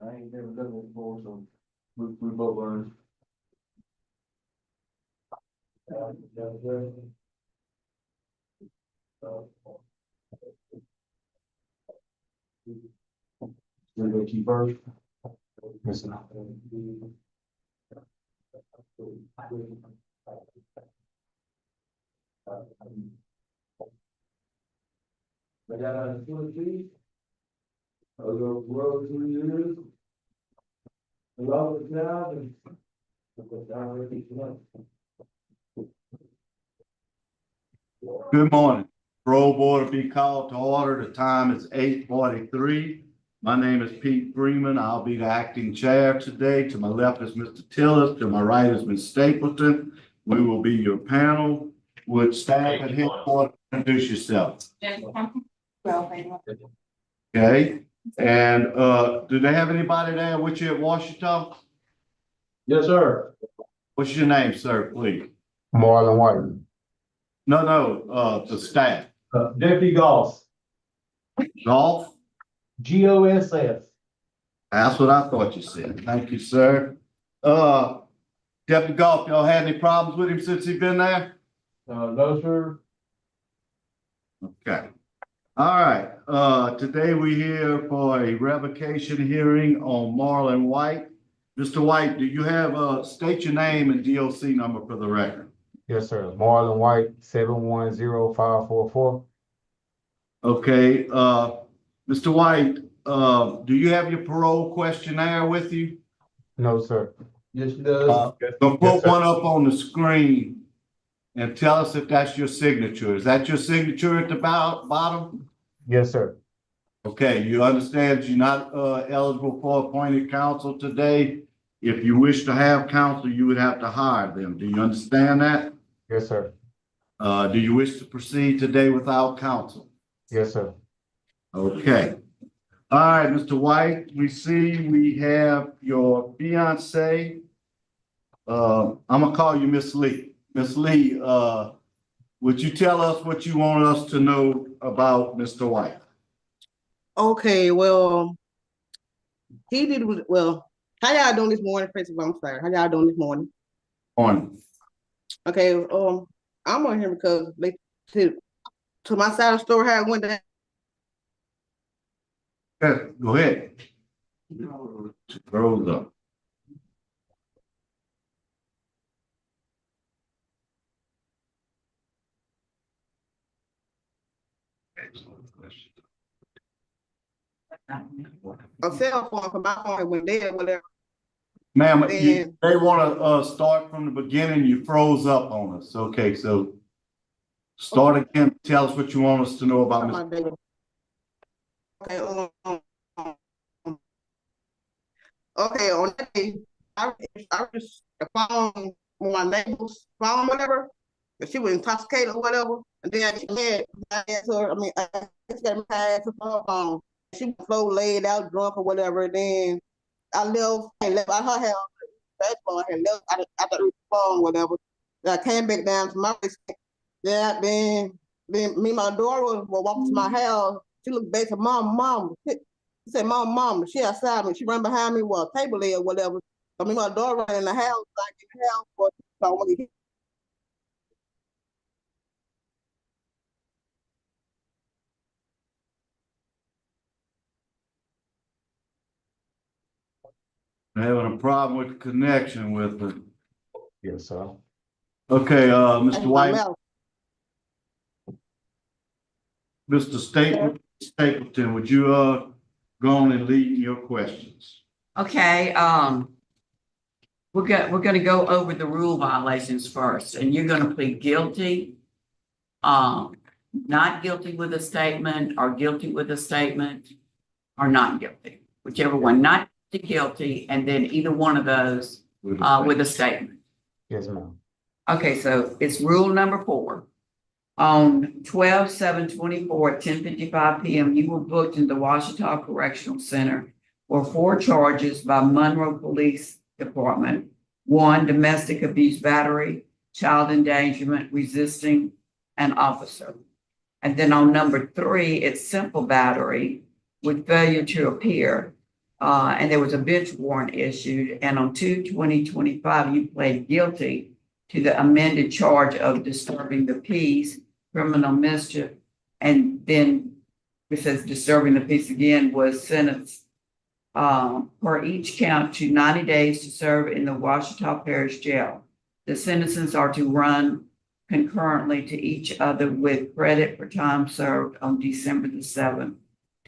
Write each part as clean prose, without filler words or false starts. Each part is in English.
I ain't never done this before, so we both learned. We're gonna keep first. Listen. I got on 2 feet. I was over the road 2 years. I love the job and. Good morning. Parole board will be called to order. The time is 8:43. My name is Pete Freeman. I'll be the acting chair today. To my left is Mr. Tillis. To my right is Ms. Stapleton. We will be your panel. Would staff at headquarters introduce yourself? Okay. And do they have anybody there with you at Washington? Yes, sir. What's your name, sir, please? Marlon White. No, the staff. Deputy Goss. Golf? GOSS. That's what I thought you said. Thank you, sir. Deputy Golf, y'all had any problems with him since he's been there? No, sir. Okay. All right. Today we're here for a revocation hearing on Marlon White. Mr. White, do you have state your name and DOC number for the record? Yes, sir. Marlon White, 710544. Okay. Mr. White, do you have your parole questionnaire with you? No, sir. Yes, he does. Go put one up on the screen and tell us if that's your signature. Is that your signature at the bottom? Yes, sir. Okay, you understand you're not eligible for appointed counsel today. If you wish to have counsel, you would have to hire them. Do you understand that? Yes, sir. Do you wish to proceed today without counsel? Yes, sir. Okay. All right, Mr. White, we see we have your fiance. I'm gonna call you Miss Lee. Miss Lee, would you tell us what you want us to know about Mr. White? Okay, well, how y'all doing this morning, Principal? I'm sorry. How y'all doing this morning? On. Okay, I'm on here because to my side of the story how it went down. Okay, go ahead. Throws up. A cell phone for my phone went dead, whatever. Ma'am, they want to start from the beginning. You froze up on us. Okay, so start again. Tell us what you want us to know about Mr. Okay, okay, on that day, I was the phone on my neighbor's phone, whatever. But she was intoxicated or whatever. And then I asked her, I just got my ass her phone. She was so laid out, drunk or whatever. And then I left out her house, baseball, and left out the phone, whatever. Then I came back down to my place. Then me and my daughter were walking to my house. She looked back to mom. She said, mom, she outside me. She ran behind me with a table there or whatever. So me and my daughter ran in the house, like in the house, so I want to hit. Having a problem with the connection with the. Yes, sir. Okay, Mr. White. Mr. Stapleton, would you go on and lead your questions? Okay, we're gonna go over the rule violations first, and you're gonna plead guilty, not guilty with a statement, or guilty with a statement, or not guilty, whichever one, not guilty, and then either one of those with a statement. Yes, ma'am. Okay, so it's rule number 4. On 12/7/24 at 10:55 p.m., you were booked in the Ouachita Correctional Center for 4 charges by Monroe Police Department. 1, domestic abuse battery, child endangerment, resisting an officer. And then on number 3, it's simple battery with failure to appear. And there was a bench warrant issued, and on 2/20/25, you pled guilty to the amended charge of disturbing the peace, criminal mischief, and then it says disturbing the peace again was sentenced for each count to 90 days to serve in the Ouachita Parish Jail. The sentences are to run concurrently to each other with credit for time served on December the 7th,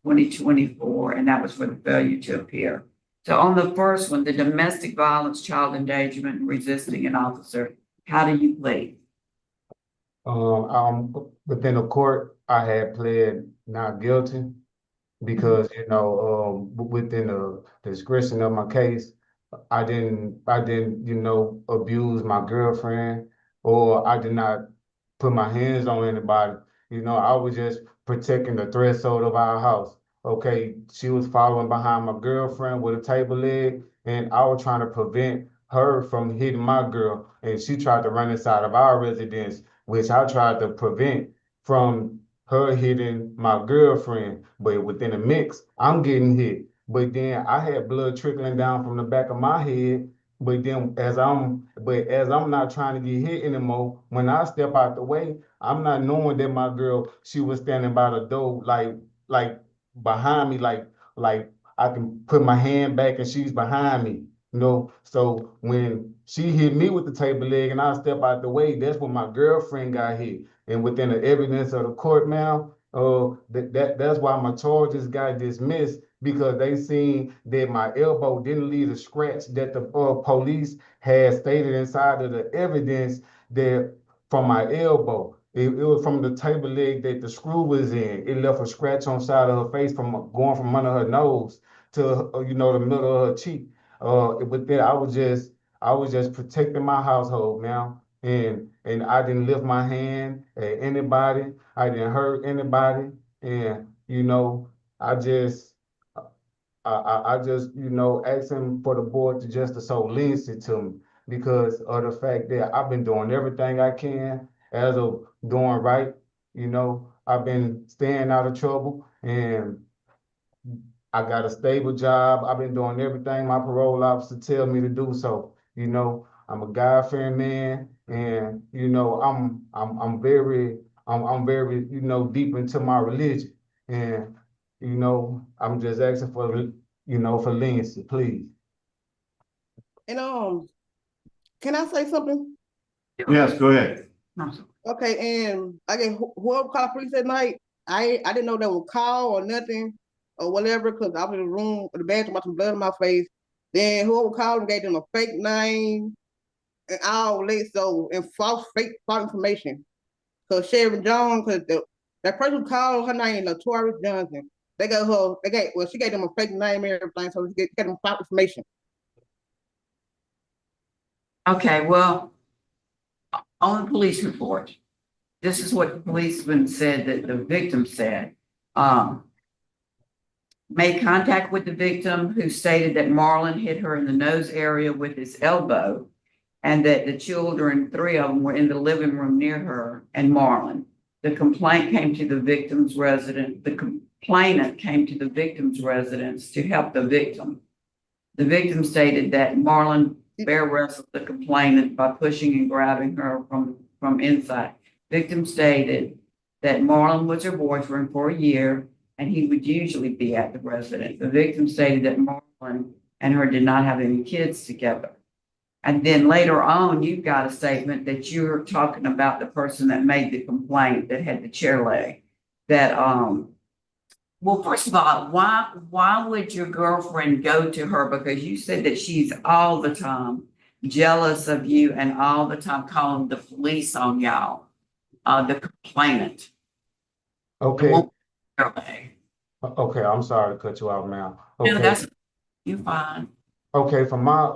2024, and that was for the failure to appear. So on the first one, the domestic violence, child endangerment, and resisting an officer, how do you plead? Within the court, I had pled not guilty because, within the discretion of my case, I didn't, abuse my girlfriend, or I did not put my hands on anybody. I was just protecting the threshold of our house. Okay, she was following behind my girlfriend with a table leg, and I was trying to prevent her from hitting my girl, and she tried to run inside of our residence, which I tried to prevent from her hitting my girlfriend. But within the mix, I'm getting hit. But then I had blood trickling down from the back of my head. But then as I'm not trying to get hit anymore, when I step out the way, I'm not knowing that my girl, she was standing by the door, like behind me, like I can put my hand back and she's behind me. So when she hit me with the table leg and I step out the way, that's when my girlfriend got hit. And within the evidence of the court now, that's why my charges got dismissed, because they seen that my elbow didn't leave a scratch that the police had stated inside of the evidence that from my elbow. It was from the table leg that the screw was in. It left a scratch on the side of her face from going from under her nose to the middle of her cheek. But then I was just protecting my household, man. And I didn't lift my hand at anybody. I didn't hurt anybody. And I just I just asking for the board to just to show leniency to me, because of the fact that I've been doing everything I can as of doing right. I've been staying out of trouble, and I got a stable job. I've been doing everything my parole officer tell me to do. So, I'm a God-fearing man, and I'm very deep into my religion, and I'm just asking for leniency, please. And can I say something? Yes, go ahead. Okay, and I guess whoever called police at night, I didn't know they would call or nothing or whatever, because I was in the room, the bathroom, with some blood in my face. Then whoever called them gave them a fake name and all that, so, and false information. Because Sharon Jones, because that person who called, her name is Notorious Johnson. She gave them a fake name and everything, so she gave them false information. Okay, well, on the police report, this is what the policeman said that the victim said. Made contact with the victim, who stated that Marlon hit her in the nose area with his elbow, and that the children, 3 of them, were in the living room near her and Marlon. The complainant came to the victim's residence to help the victim. The victim stated that Marlon bear wrestled the complainant by pushing and grabbing her from inside. Victim stated that Marlon was her boyfriend for a year, and he would usually be at the residence. The victim stated that Marlon and her did not have any kids together. And then later on, you've got a statement that you're talking about the person that made the complaint, that had the chair leg. That well, first of all, why would your girlfriend go to her? Because you said that she's all the time jealous of you and all the time calling the police on y'all, the complainant. Okay. Okay, I'm sorry to cut you off, ma'am. Okay. No, you're fine. Okay, from my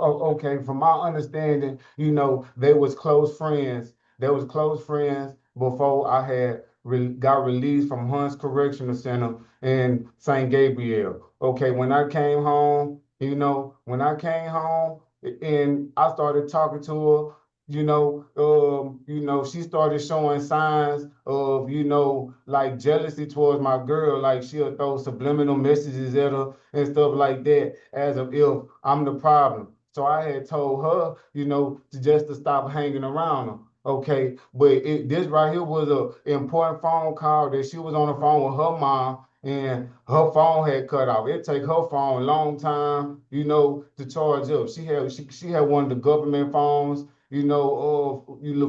understanding, they was close friends. They was close friends before I had got released from Hunt's Correctional Center in St. Gabriel. Okay, when I came home, and I started talking to her, She started showing signs of, like jealousy towards my girl. Like she'll throw subliminal messages at her and stuff like that, as of if I'm the problem. So I had told her, to stop hanging around her. Okay, but this right here was a important phone call that she was on the phone with her mom, and her phone had cut off. It take her phone a long time, to charge up. She had one of the government phones,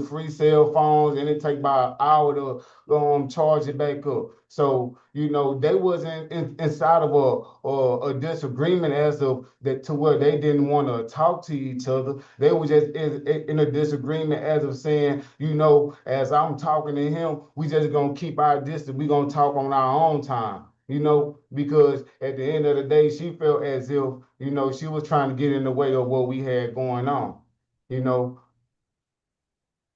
free cell phones, and it take about an hour to charge it back up. So, they wasn't inside of a disagreement as of that, to where they didn't want to talk to each other. They were just in a disagreement as of saying, as I'm talking to him, we just gonna keep our distance. We gonna talk on our own time. Because at the end of the day, she felt as if, she was trying to get in the way of what we had going on. You know,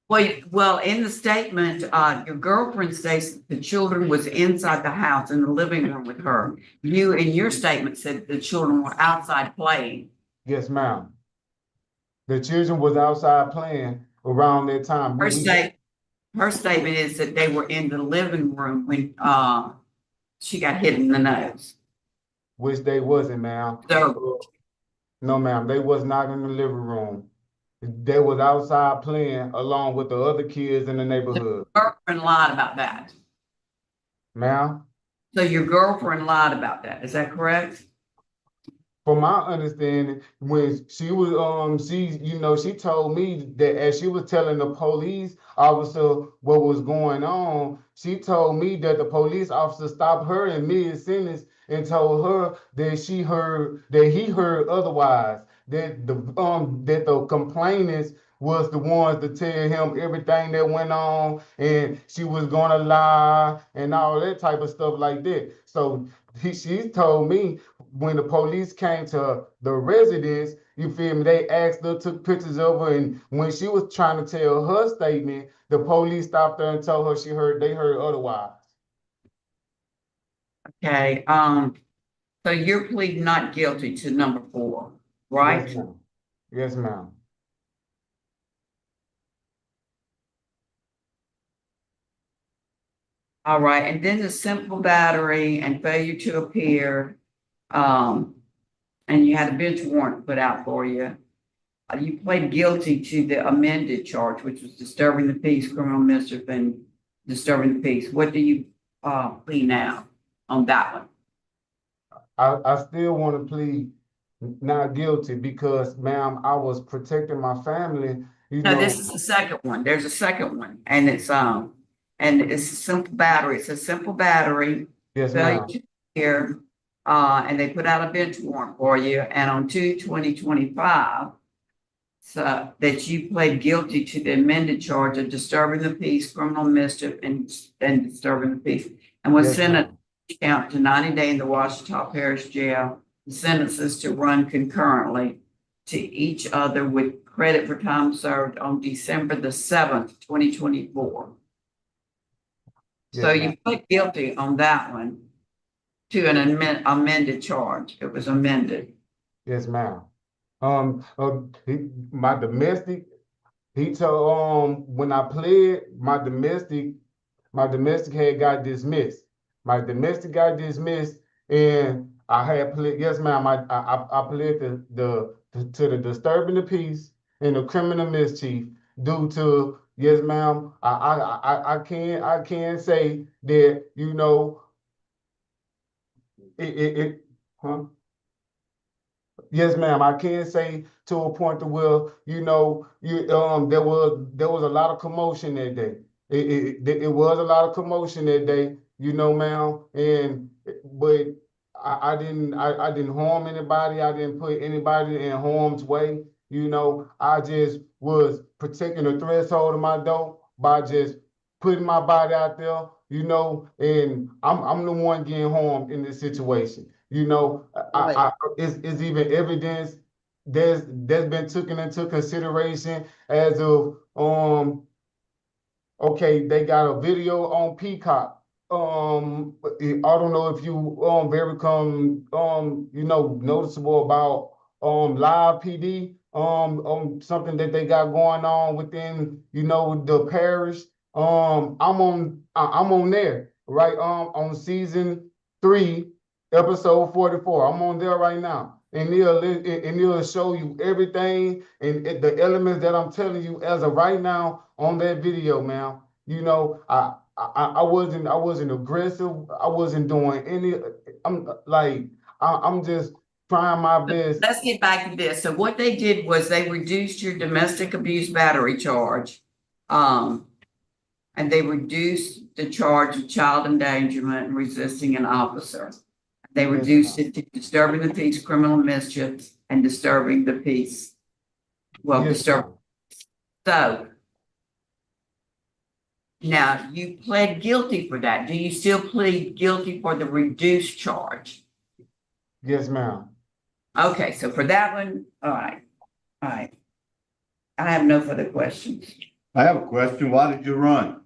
Well, in the statement, your girlfriend states the children was inside the house in the living room with her. You, in your statement, said the children were outside playing. yes, ma'am. The children was outside playing around that time. Her statement is that they were in the living room when she got hit in the nose. Which they wasn't, ma'am. So, No, ma'am, they was not in the living room. They was outside playing along with the other kids in the neighborhood. your girlfriend lied about that. Ma'am, So your girlfriend lied about that. Is that correct? from my understanding, when she was she told me that as she was telling the police officer what was going on, she told me that the police officer stopped her in mid-sentence and told her that he heard otherwise, that the complainants was the ones to tell him everything that went on, and she was gonna lie and all that type of stuff like that. So she told me when the police came to the residence, you feel me, they asked her, took pictures of her, and when she was trying to tell her statement, the police stopped her and told her they heard otherwise. Okay. So you're pleading not guilty to number 4, right? Yes, ma'am. Yes, ma'am. All right, and then the simple battery and failure to appear, and you had a bench warrant put out for you. You pled guilty to the amended charge, which was disturbing the peace, criminal mischief, and disturbing the peace. What do you plead now on that one? I still want to plead not guilty because, ma'am, I was protecting my family. No, this is the second one. There's a second one, and it's a simple battery. It's a simple battery. Yes, failure ma'am. to appear, and they put out a bench warrant for you, and on 2/20/25, so that you pled guilty to the amended charge of disturbing the peace, criminal mischief, and disturbing the peace, and was Yes, sentenced ma'am. count to 90 days in the Ouachita Parish Jail. The sentences to run concurrently to each other with credit for time served on December the 7th, 2024. So Yes, ma'am. you pled guilty on that one to an amended charge. It was amended. Yes, ma'am. My domestic, he told when I pled, my domestic had got dismissed. My domestic got dismissed, and I had pled. Yes, ma'am. I pled to the disturbing the peace and the criminal mischief due to, yes, ma'am. I can't say that it huh? Yes, ma'am. I can say to a point to where there was a lot of commotion that day. It was a lot of commotion that day, ma'am. But I didn't harm anybody. I didn't put anybody in harm's way. I just was protecting the threshold of my door by just putting my body out there, and I'm the one getting harmed in this situation. It's even evidence that's been taken into consideration as of okay, they got a video on Peacock. I don't know if you very noticeable about live PD on something that they got going on within, you know, the parish. I'm on there, right? On season 3, episode 44. I'm on there right now. And it'll show you everything and the elements that I'm telling you as of right now on that video, man. You know, I wasn't aggressive. I wasn't doing any. I'm just trying my best. Let's get back to this. So what they did was they reduced your domestic abuse battery charge. And they reduced the charge of child endangerment and resisting an officer. They reduced it to disturbing the peace, criminal mischief, and disturbing the peace. Well, Yes, disturbing. So now you pled guilty for that. Do you still plead guilty for the reduced charge? Yes, ma'am. Okay, so for that one, all right. I have no further questions. I have a question. Why did you run?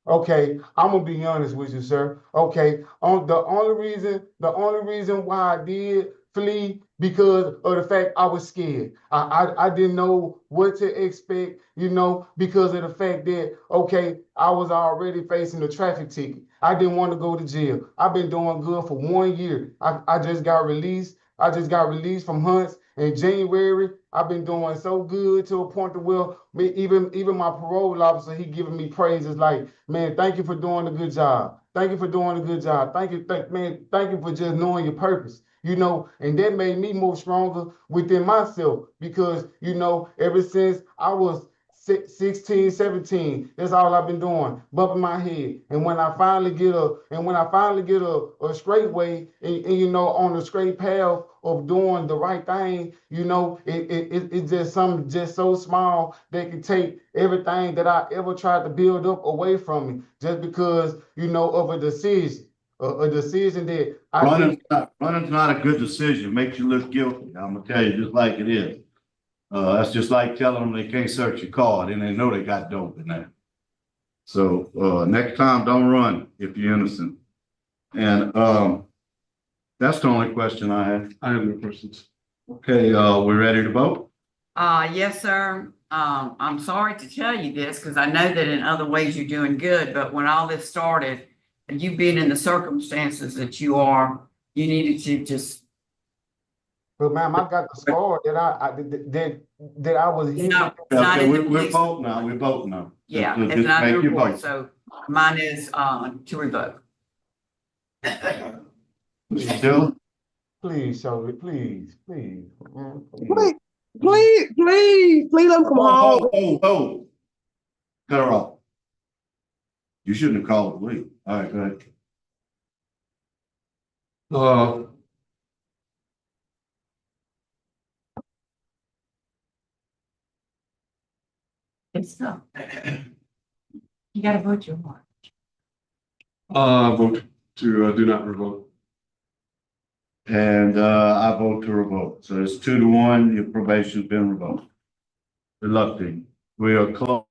Okay, I'm gonna be honest with you, sir. Okay, the only reason why I did flee because of the fact I was scared. I didn't know what to expect, you know, because of the fact that okay, I was already facing a traffic ticket. I didn't want to go to jail. I've been doing good for 1 year. I just got released. I just got released from Hunts in January. I've been doing so good to a point to where even my parole officer, he giving me praises like, man, thank you for doing a good job. Thank you for doing a good job. Thank you for just knowing your purpose. You know, and that made me more stronger within myself because, you know, ever since I was 16, 17, that's all I've been doing, bumping my head. And when I finally get a straight way and you know, on the straight path of doing the right thing, you know, it's just something just so small that can take everything that I ever tried to build up away from me just because, you know, of a decision that Running's not a good decision. Makes you look guilty. I'm gonna tell you just like it is. That's just like telling them they can't search your car and they know they got dope in there. So next time, don't run if you're innocent. And that's the only question I have. I have no questions. Okay, we ready to vote? Yes, sir. I'm sorry to tell you this because I know that in other ways you're doing good, but when all this started and you being in the circumstances that you are, you needed to just. But ma'am, I got the score that I was hitting. No, it's not Okay, in the we're police. voting now. We're voting now. Yeah, Just it's not in make the your report, vote. so mine is to revoke. Still? Please, Shelby, please. Please, please let them come home. Oh. Cut her off. You shouldn't have called the police. All right, go ahead. It's tough. You gotta vote your heart. Vote to do not revoke. And I vote to revoke. So it's 2-1. Your probation's been revoked. Good luck to you. We are closed.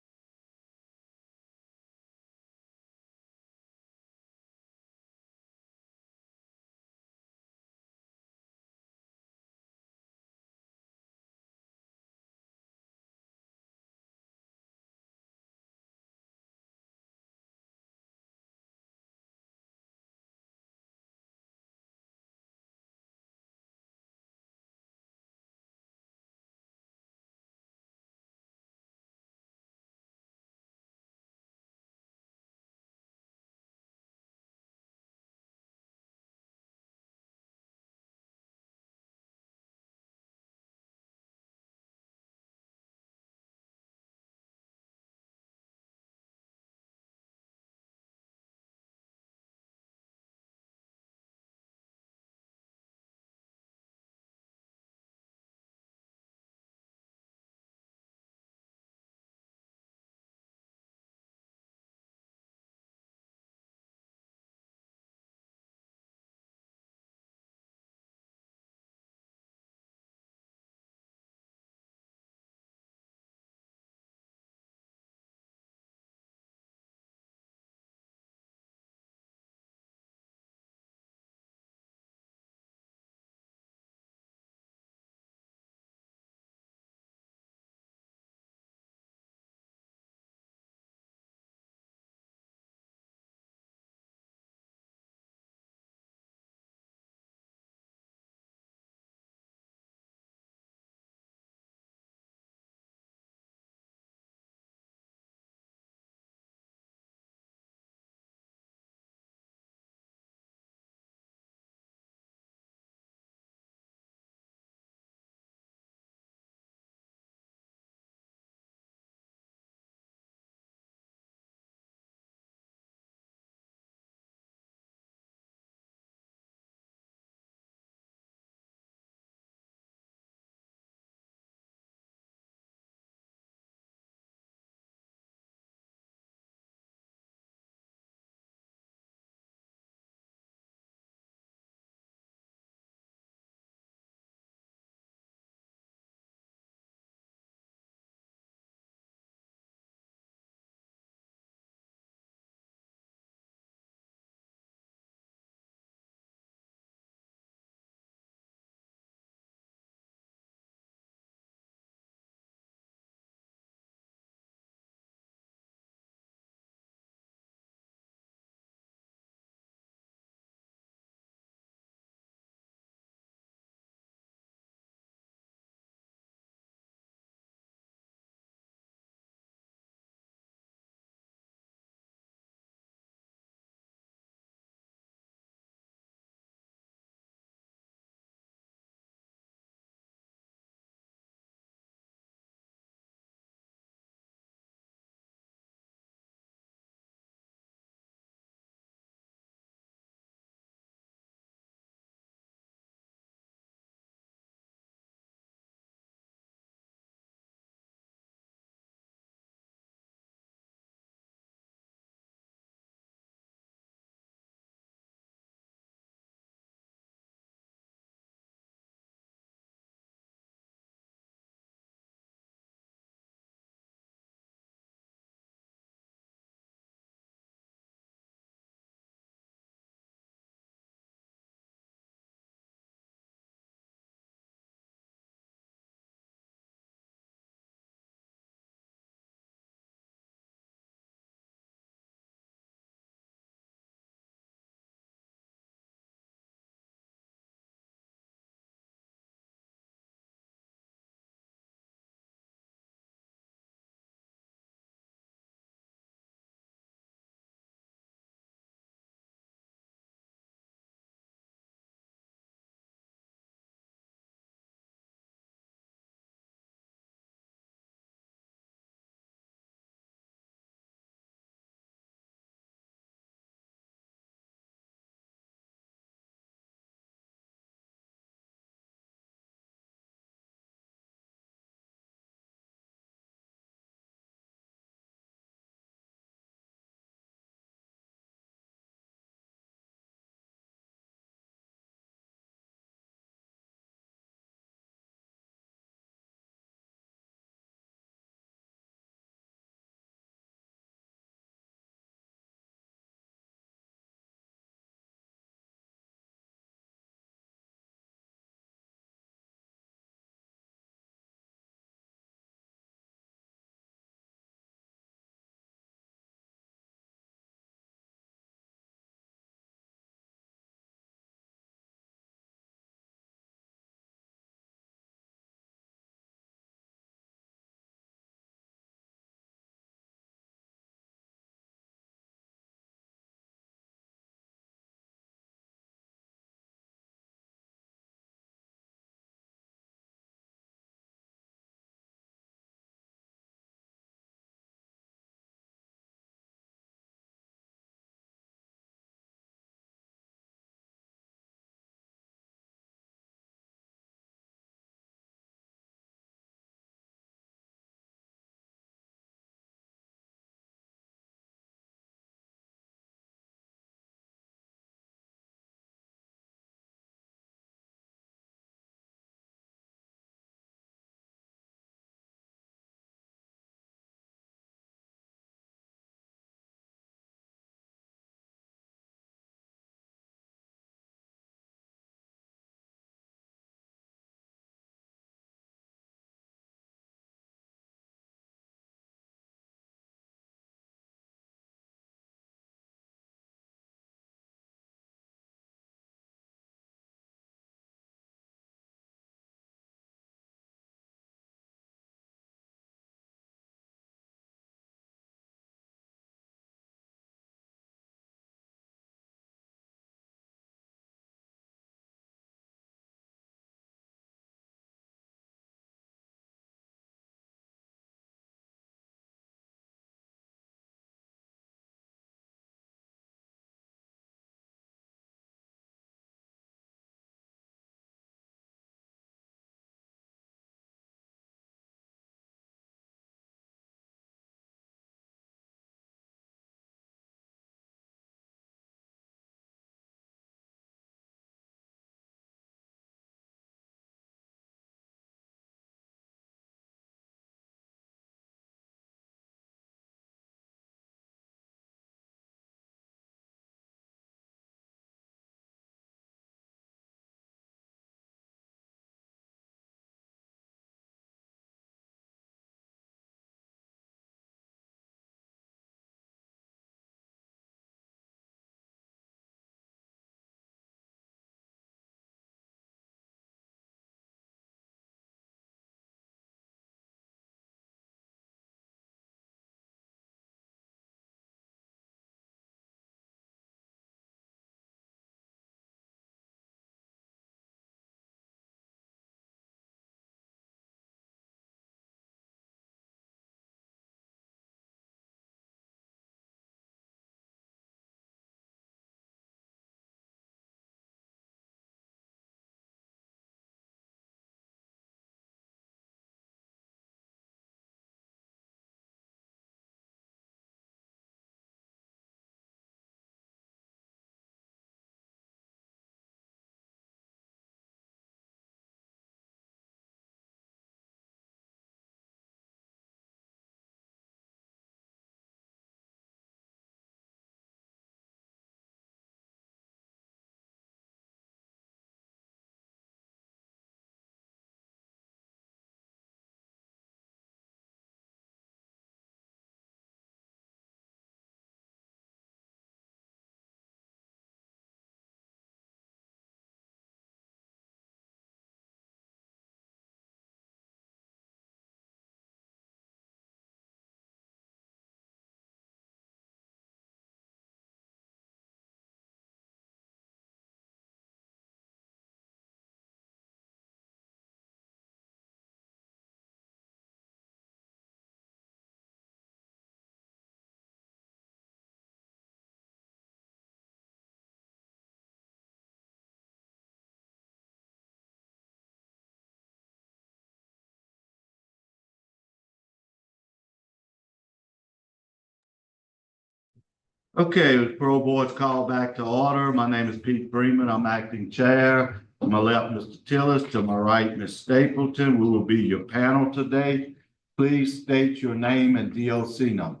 Okay, the parole board's called back to order. My name is Pete Freeman. I'm acting chair. To my left, Mr. Tillis. To my right, Ms. Stapleton. We will be your panel today. Please state your name and DOC number.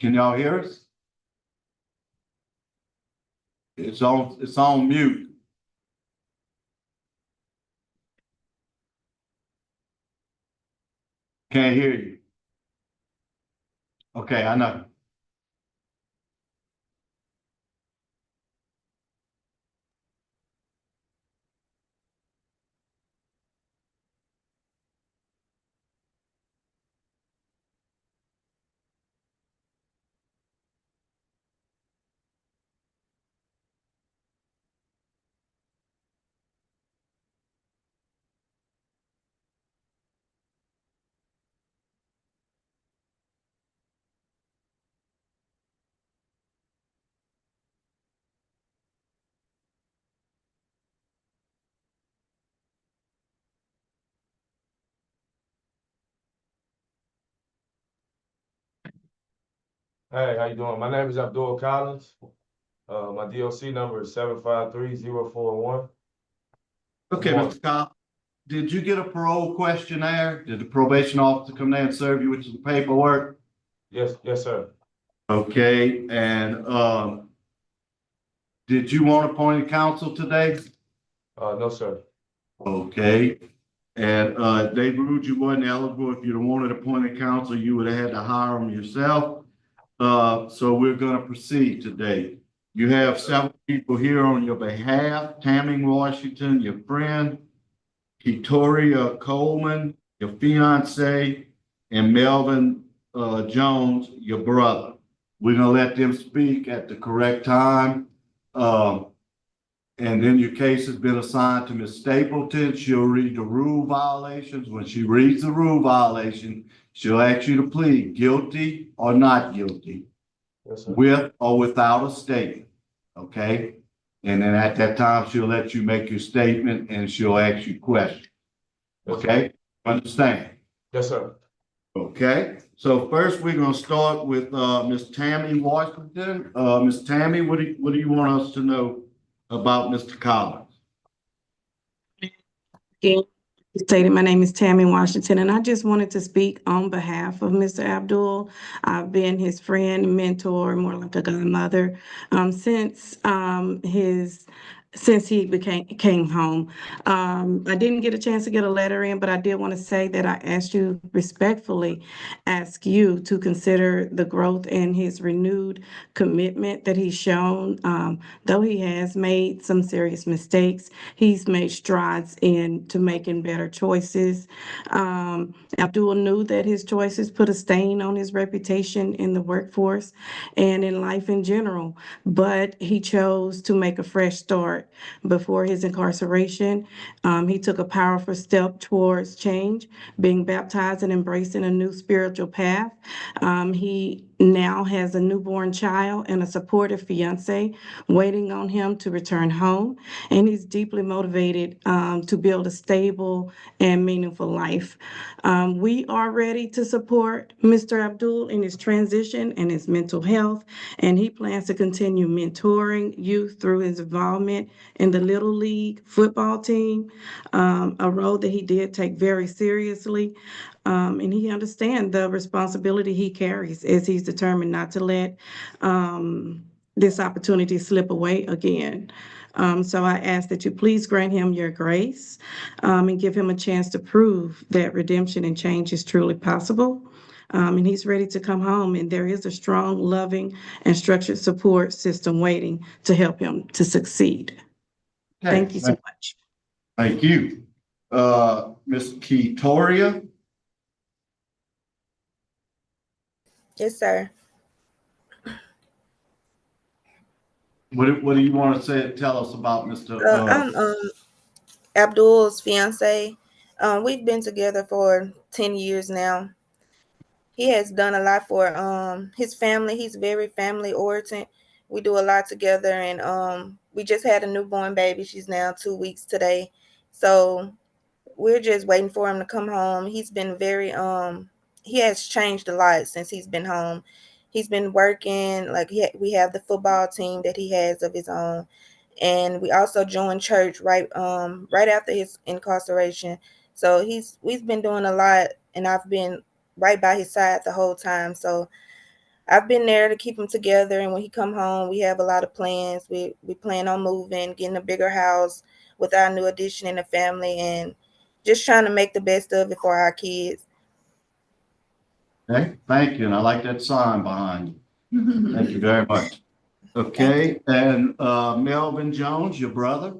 Can y'all hear us? It's on mute. Can't hear you. Okay, I know. Hey, how you doing? My name is ABDUL Collins. My DOC number is 753-041. Okay, Good morning. Mr. Cobb, did you get a parole questionnaire? Did the probation officer come there and serve you with some paperwork? Yes, sir. Okay, and did you want appointed counsel today? No, sir. Okay, and they ruled you wasn't eligible. If you'd have wanted appointed counsel, you would have had to hire them yourself. So we're gonna proceed today. You have several people here on your behalf: Tammany, Washington, your friend, Ketoria Coleman, your fiance, and Melvin Jones, your brother. We're gonna let them speak at the correct time. And then your case has been assigned to Ms. Stapleton. She'll read the rule violations. When she reads the rule violation, she'll ask you to plead guilty or not guilty, Yes, sir. with or without a statement, okay? And then at that time, she'll let you make your statement and she'll ask you questions, Yes, sir. okay? Understand? Yes, sir. Okay, so first we're gonna start with Ms. Tammany Washington. Ms. Tammy, what do you want us to know about Mr. Collins? Again, stated, my name is Tammy Washington, and I just wanted to speak on behalf of Mr. Abdul. I've been his friend, mentor, more like a godmother, since he came home. I didn't get a chance to get a letter in, but I did want to say that I respectfully ask you to consider the growth and his renewed commitment that he's shown. Though he has made some serious mistakes, he's made strides into making better choices. Abdul knew that his choices put a stain on his reputation in the workforce and in life in general, but he chose to make a fresh start. Before his incarceration, he took a powerful step towards change, being baptized and embracing a new spiritual path. He now has a newborn child and a supportive fiance waiting on him to return home, and he's deeply motivated to build a stable and meaningful life. We are ready to support Mr. Abdul in his transition and his mental health, and he plans to continue mentoring youth through his involvement in the Little League football team, a role that he did take very seriously. And he understands the responsibility he carries as he's determined not to let this opportunity slip away again. So I ask that you please grant him your grace and give him a chance to prove that redemption and change is truly possible. And he's ready to come home, and there is a strong, loving, and structured support system waiting to help him to succeed. Okay, Thank you so much. Thank you. Ms. Ketoria? Yes, sir. What do you want to tell us about Mr. I'm Abdul's fiance. We've been together for 10 years now. He has done a lot for his family. He's very family oriented. We do a lot together, and we just had a newborn baby. She's now 2 weeks today. So we're just waiting for him to come home. He's been very he has changed a lot since he's been home. He's been working, like we have the football team that he has of his own. And we also joined church right after his incarceration. So we've been doing a lot, and I've been right by his side the whole time. So I've been there to keep him together. And when he come home, we have a lot of plans. We plan on moving, getting a bigger house with our new addition in the family, and just trying to make the best of it for our kids. Okay, thank you, and I like that sign behind you. Thank you very much. Okay, and Melvin Jones, your brother?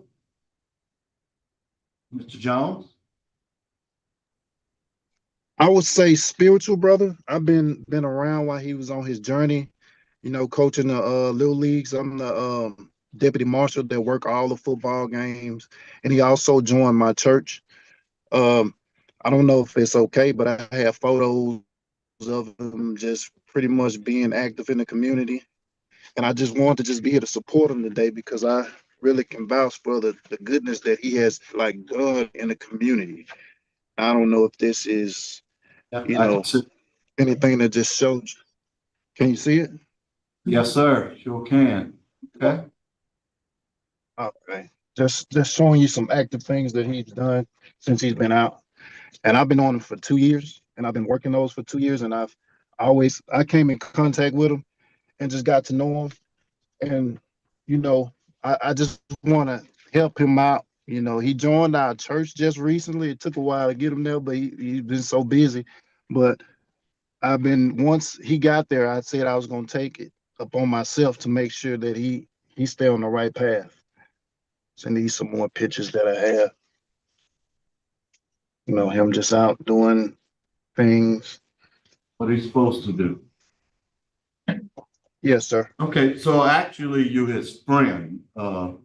Mr. Jones? I would say spiritual brother. I've been around while he was on his journey, you know, coaching the little leagues. I'm the deputy marshal that work all the football games, and he also joined my church. I don't know if it's okay, but I have photos of him just pretty much being active in the community, and I just wanted to just be here to support him today because I really can vouch for the goodness that he has like done in the community. I don't know if this is, Yep, you I can know, see. anything that just shows. Can you see it? Yes, sir, sure can. Okay. Okay. Just showing you some active things that he's done since he's been out. And I've been on him for 2 years, and I've been working those for 2 years, and I came in contact with him and just got to know him. And, you know, I just want to help him out. You know, he joined our church just recently. It took a while to get him there, but he's been so busy. But once he got there, I said I was going to take it upon myself to make sure that he stay on the right path. So I need some more pictures that I have. You know, him just out doing things. What he's supposed to do. Yes, sir. Okay, so actually you his friend. You're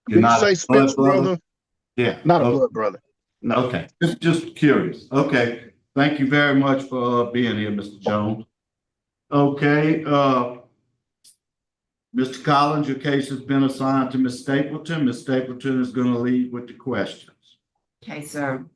Did you not say a blood spiritual brother? Yeah. Not a blood brother. No. Okay, just curious. Okay, thank you very much for being here, Mr. Jones. Okay, Mr. Collins, your case has been assigned to Ms. Stapleton. Ms. Stapleton is going to lead with the questions. Okay, sir.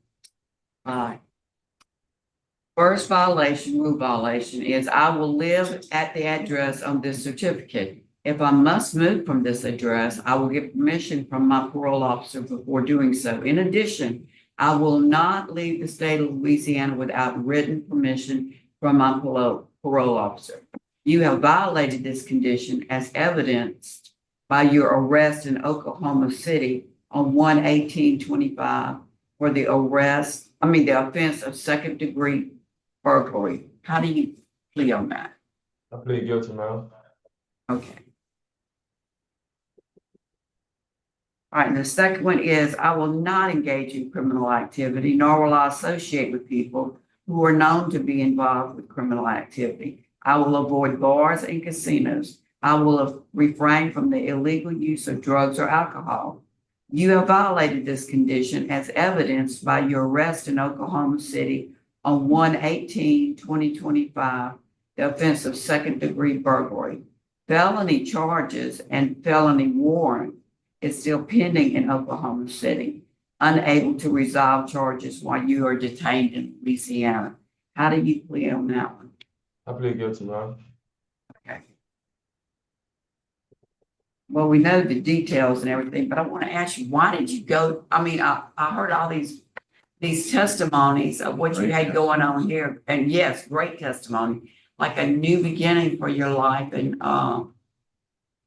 First violation, rule violation is I will live at the address on this certificate. If I must move from this address, I will get permission from my parole officer before doing so. In addition, I will not leave the state of Louisiana without written permission from my parole officer. You have violated this condition as evidenced by your arrest in Oklahoma City on 1/18/25 for the offense of second-degree burglary. How do you plead on that? I plead guilty, ma'am. Okay. All right, and the second one is I will not engage in criminal activity, nor will I associate with people who are known to be involved with criminal activity. I will avoid bars and casinos. I will refrain from the illegal use of drugs or alcohol. You have violated this condition as evidenced by your arrest in Oklahoma City on 1/18/2025, the offense of second-degree burglary. Felony charges and felony warrant is still pending in Oklahoma City, unable to resolve charges while you are detained in Louisiana. How do you plead on that one? I plead guilty, ma'am. Okay. Well, we know the details and everything, but I want to ask you, why did you go? I mean, I heard all these testimonies of what you had going on here, and yes, great testimony, like a new beginning for your life, and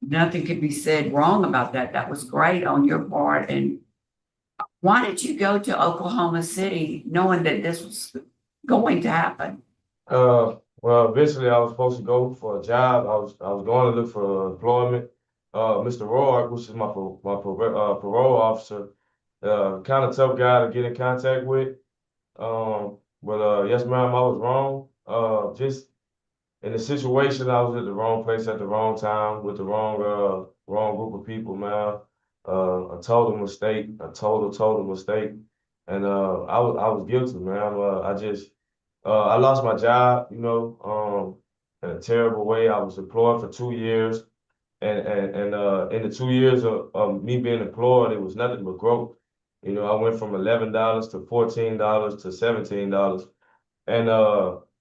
nothing could be said wrong about that. That was great on your part. And why did you go to Oklahoma City knowing that this was going to happen? Well, eventually I was supposed to go for a job. I was going to look for employment. Mr. Roark, which is my parole officer, kind of tough guy to get in contact with. But yes, ma'am, I was wrong. Just in the situation, I was at the wrong place at the wrong time with the wrong group of people, man. A total mistake, a total mistake. And I was guilty, man. I lost my job, you know, in a terrible way. I was employed for 2 years. And in the 2 years of me being employed, it was nothing but growth. You know, I went from $11 to $14 to $17. And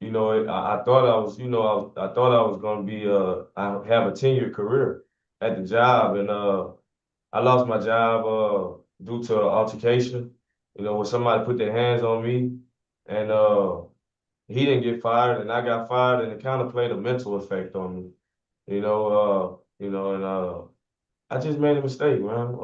you know, I thought I was, you know, I thought I was gonna be I have a 10-year career at the job, and I lost my job due to an altercation. You know, when somebody put their hands on me, and he didn't get fired, and I got fired, and it kind of played a mental effect on me. And I just made a mistake, man.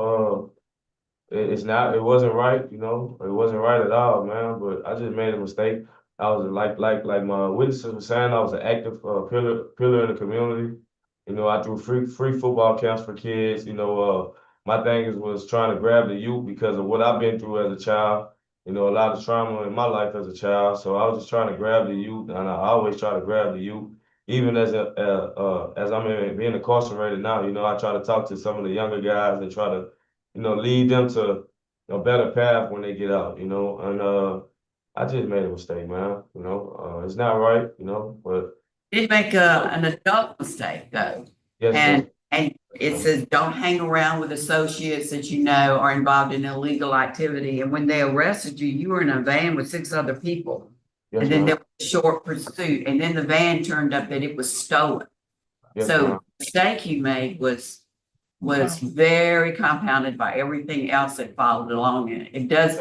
It wasn't right, you know, it wasn't right at all, man. But I just made a mistake. I was like my witnesses were saying, I was an active pillar in the community. You know, I threw free football camps for kids. You know, my thing was trying to grab the youth because of what I've been through as a child. You know, a lot of trauma in my life as a child. So I was just trying to grab the youth, and I always try to grab the youth. Even as being incarcerated now, you know, I try to talk to some of the younger guys and try to, you know, lead them to a better path when they get out, you know. And I just made a mistake, man. You know, it's not right, you know, but Did make an adult mistake though. yes, And it says, don't hang around with associates that you know are involved in illegal activity. And when they arrested you, you were in a van with 6 other people. yes, And then ma'am. there was a short pursuit, and then the van turned up that it was stolen. Yes, So ma'am. the mistake you made was very compounded by everything else that followed along in it. It does,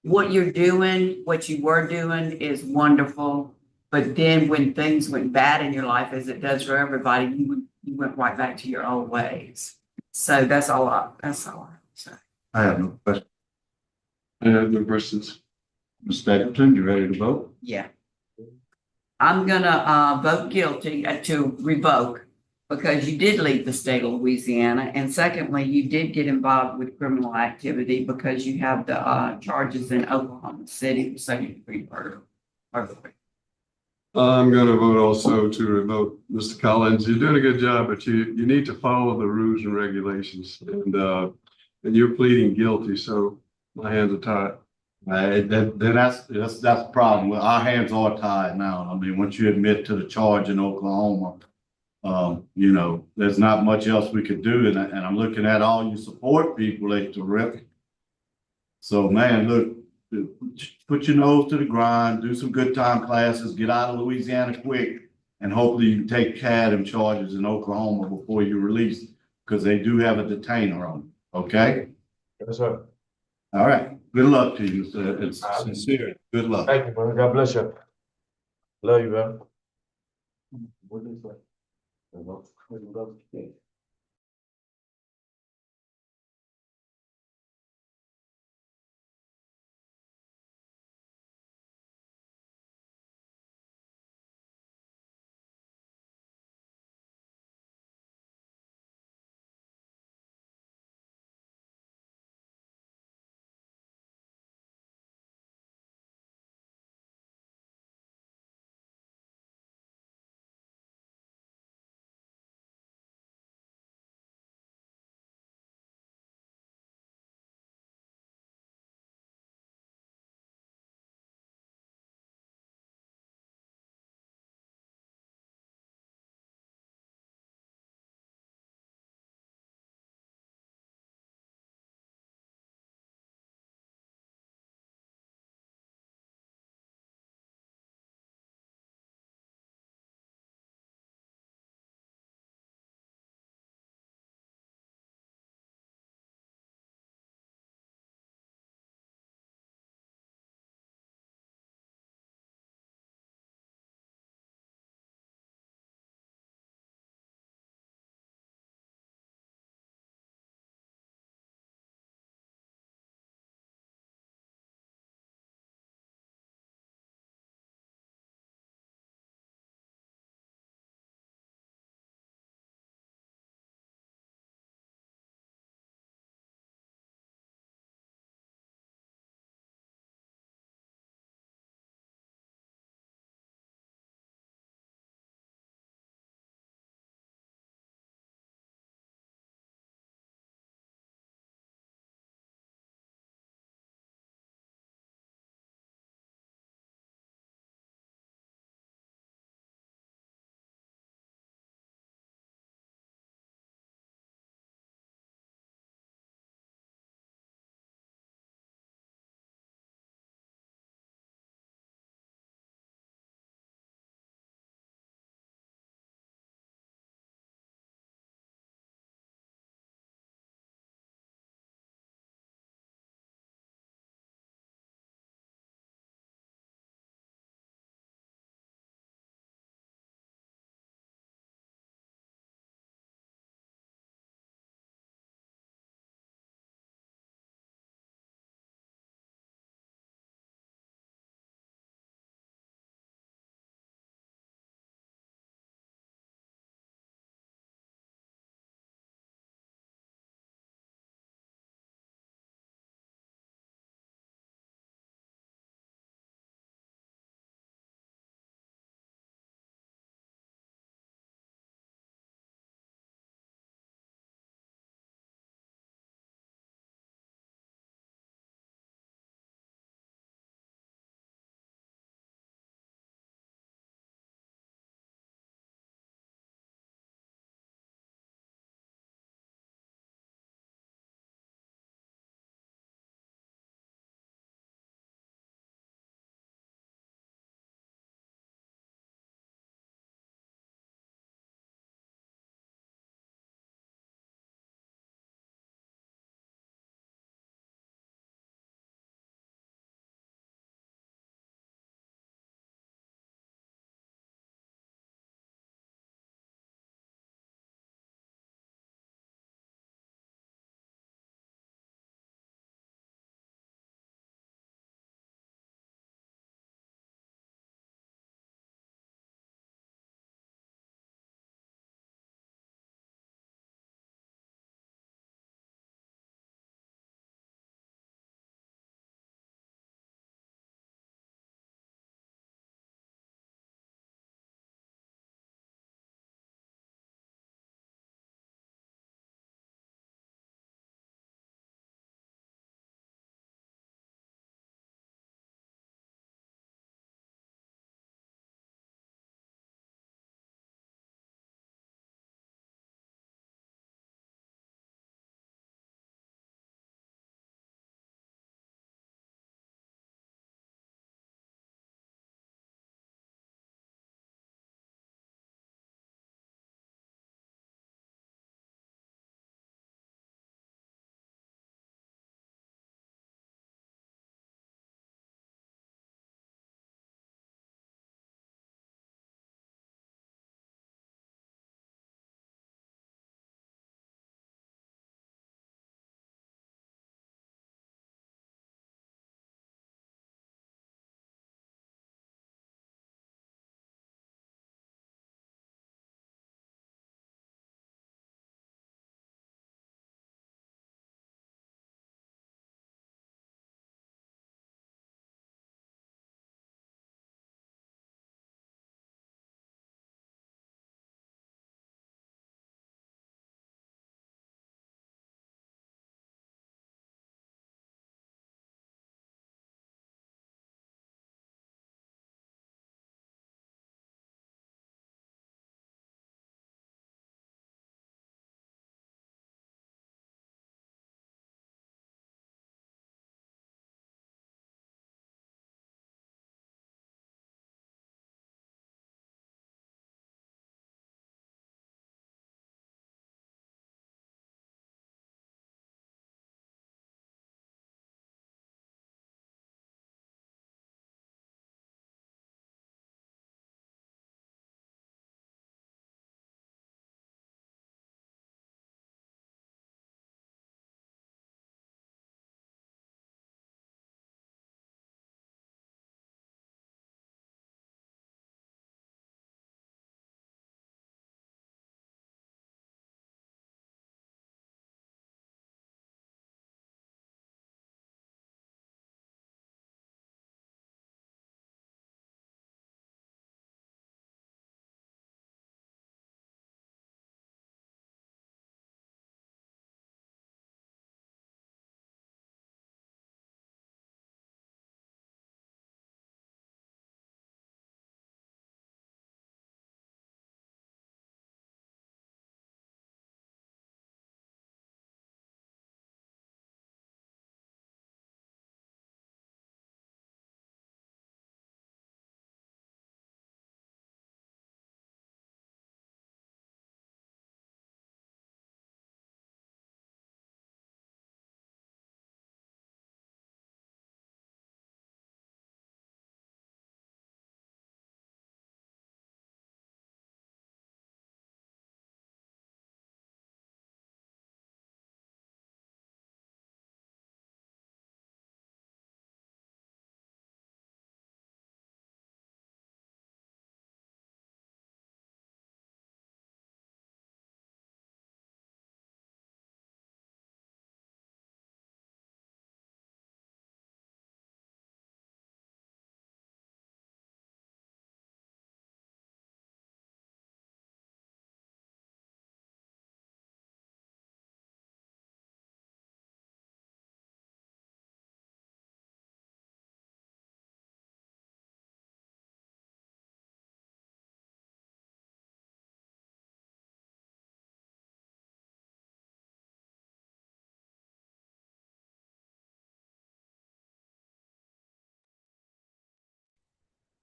what you're doing, what you were doing is wonderful. But then when things went bad in your life, as it does for everybody, you went right back to your old ways. So that's all I say. I have no question. I have no questions. Ms. Stapleton, you ready to vote? Yeah. I'm gonna vote guilty to revoke because you did leave the state of Louisiana. And secondly, you did get involved with criminal activity because you have the charges in Oklahoma City for second-degree murder. I'm going to vote also to revoke Mr. Collins. You're doing a good job, but you need to follow the rules and regulations. And you're pleading guilty, so my hands are tied. That's the problem. Well, our hands are tied now. I mean, once you admit to the charge in Oklahoma, you know, there's not much else we could do. And I'm looking at all you support people, they terrific. So man, look, put your nose to the grind, do some good time classes, get out of Louisiana quick, and hopefully you can take care of them charges in Oklahoma before you release, because they do have a detainer on them. Okay? Yes, sir. All right. Good luck to you. It's sincere. Good luck. Thank you, brother. God bless you. Love you, brother. What is that?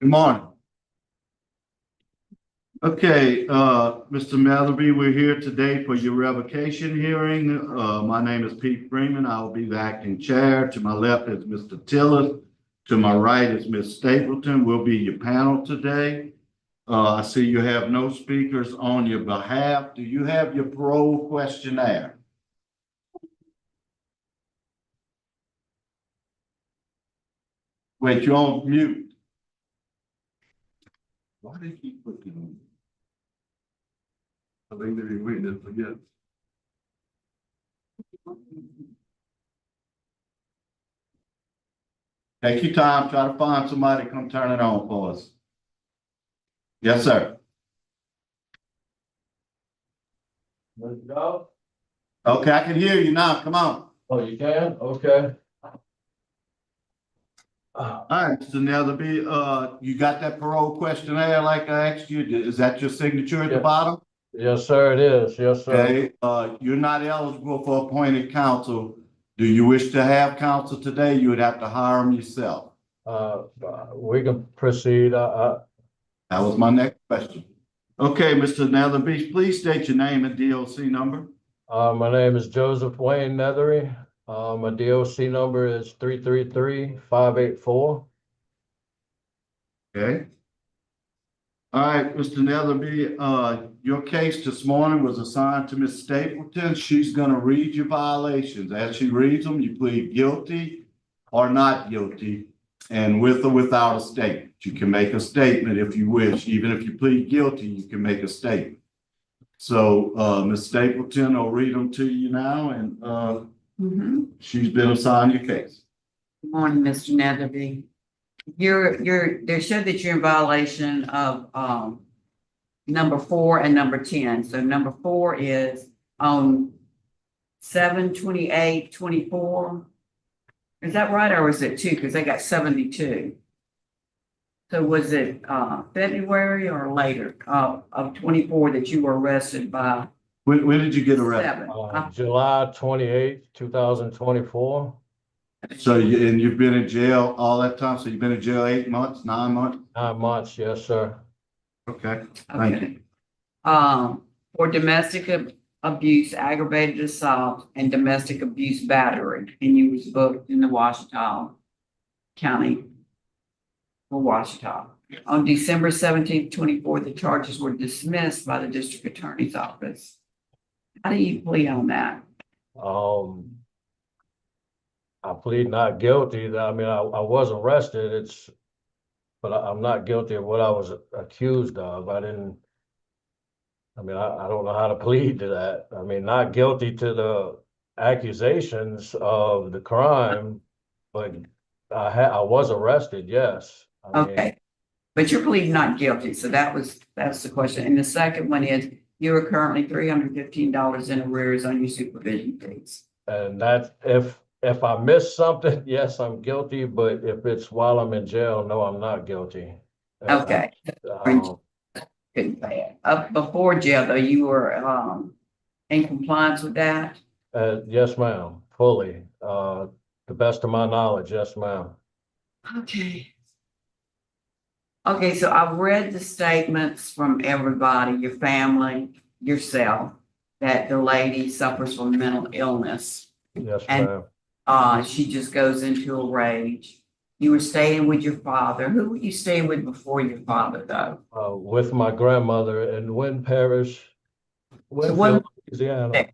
Good morning. Okay, Mr. Matherby, we're here today for your revocation hearing. My name is Pete Freeman. I will be the acting chair. To my left is Mr. Tillis. To my right is Ms. Stapleton. We'll be your panel today. I see you have no speakers on your behalf. Do you have your parole questionnaire? Wait, you're on mute. Why did he put it on? I think they're waiting to forget. Take your time, try to find somebody to come turn it on for us. Yes, sir. Let's go. Okay, I can hear you now. Come on. Oh, you can? Okay. All right, Mr. Netherby, you got that parole questionnaire like I asked you? Is that your signature at the Yeah. bottom? Yes, sir, it is. Yes, sir. Okay, you're not eligible for appointed counsel. Do you wish to have counsel today? You would have to hire them yourself. We can proceed. That was my next question. Okay, Mr. Netherby, please state your name and DOC number. My name is Joseph Wayne Neathery. My DOC number is 333-584. Okay. All right, Mr. Netherby, your case this morning was assigned to Ms. Stapleton. She's gonna read your violations. As she reads them, you plead guilty or not guilty, and with or without a statement. You can make a statement if you wish. Even if you plead guilty, you can make a statement. So, Ms. Stapleton will read them to you now, and she's been assigned your case. Good morning, Mr. Netherby. They showed that you're in violation of, number 4 and number 10. So number 4 is on 7/28/24. Is that right, or is it 2? Because they got 72. So was it, February or later, of 24 that you were arrested by? When did you get arrested? 7? July 28th, 2024. So you've been in jail all that time? So you've been in jail 8 months, 9 months? 9 months, yes, sir. Okay, thank you. For domestic abuse, aggravated assault, and domestic abuse battery, and you was booked in the Ouachita County for Ouachita. On December 17th, 24, the charges were dismissed by the district attorney's office. How do you plead on that? I plead not guilty. I mean, I was arrested. But I'm not guilty of what I was accused of. I don't know how to plead to that. I mean, not guilty to the accusations of the crime, but I was arrested, yes. Okay, but you're pleading not guilty, so that's the question. And the second one is, you are currently $315 in arrears on your supervision fees. And that, if I miss something, yes, I'm guilty, but if it's while I'm in jail, no, I'm not guilty. Okay. Couldn't pay it. Before jail, though, you were in compliance with that? Yes, ma'am, fully. The best of my knowledge, yes, ma'am. Okay. Okay, so I've read the statements from everybody, your family, yourself, that the lady suffers from mental illness. Yes, And ma'am. she just goes into a rage. You were staying with your father. Who were you staying with before your father, though? With my grandmother in PARISH, Winfield, Louisiana.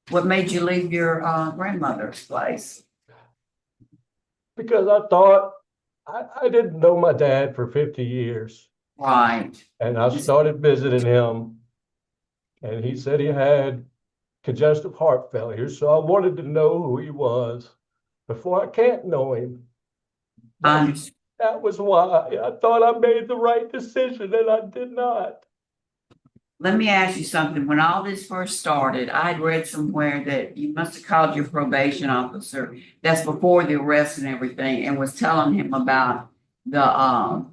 What made you leave your grandmother's place? Because I thought I didn't know my dad for 50 years. Right. And I started visiting him, and he said he had congestive heart failure. So I wanted to know who he was before I can't know him. That was why I thought I made the right decision, and I did not. Let me ask you something. When all this first started, I had read somewhere that you must have called your probation officer. That's before the arrest and everything, and was telling him about the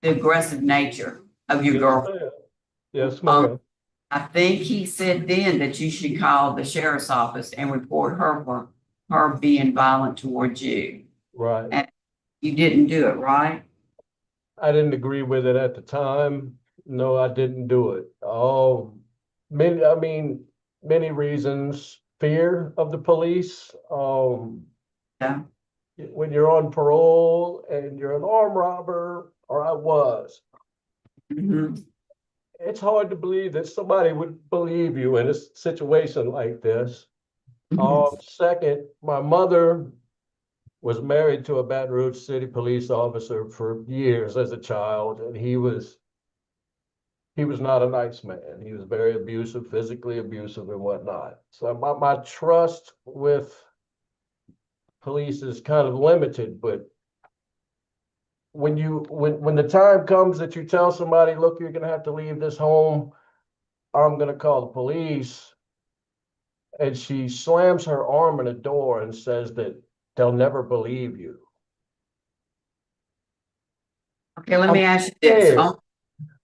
aggressive nature of your girlfriend. Yes, ma'am. I think he said then that you should call the sheriff's office and report her for her being violent towards you. Right. And you didn't do it, right? I didn't agree with it at the time. No, I didn't do it. Many reasons. Fear of the police. Yeah. When you're on parole and you're an armed robber, or I was, Mhm. it's hard to believe that somebody would believe you in a situation like this. Second, my mother was married to a Baton Rouge City police officer for years as a child, and he was not a nice man. He was very abusive, physically abusive and whatnot. So my trust with police is kind of limited, but when the time comes that you tell somebody, look, you're gonna have to leave this home, I'm gonna call the police, and she slams her arm in a door and says that they'll never believe you. Okay, let me I'm ask you this. scared.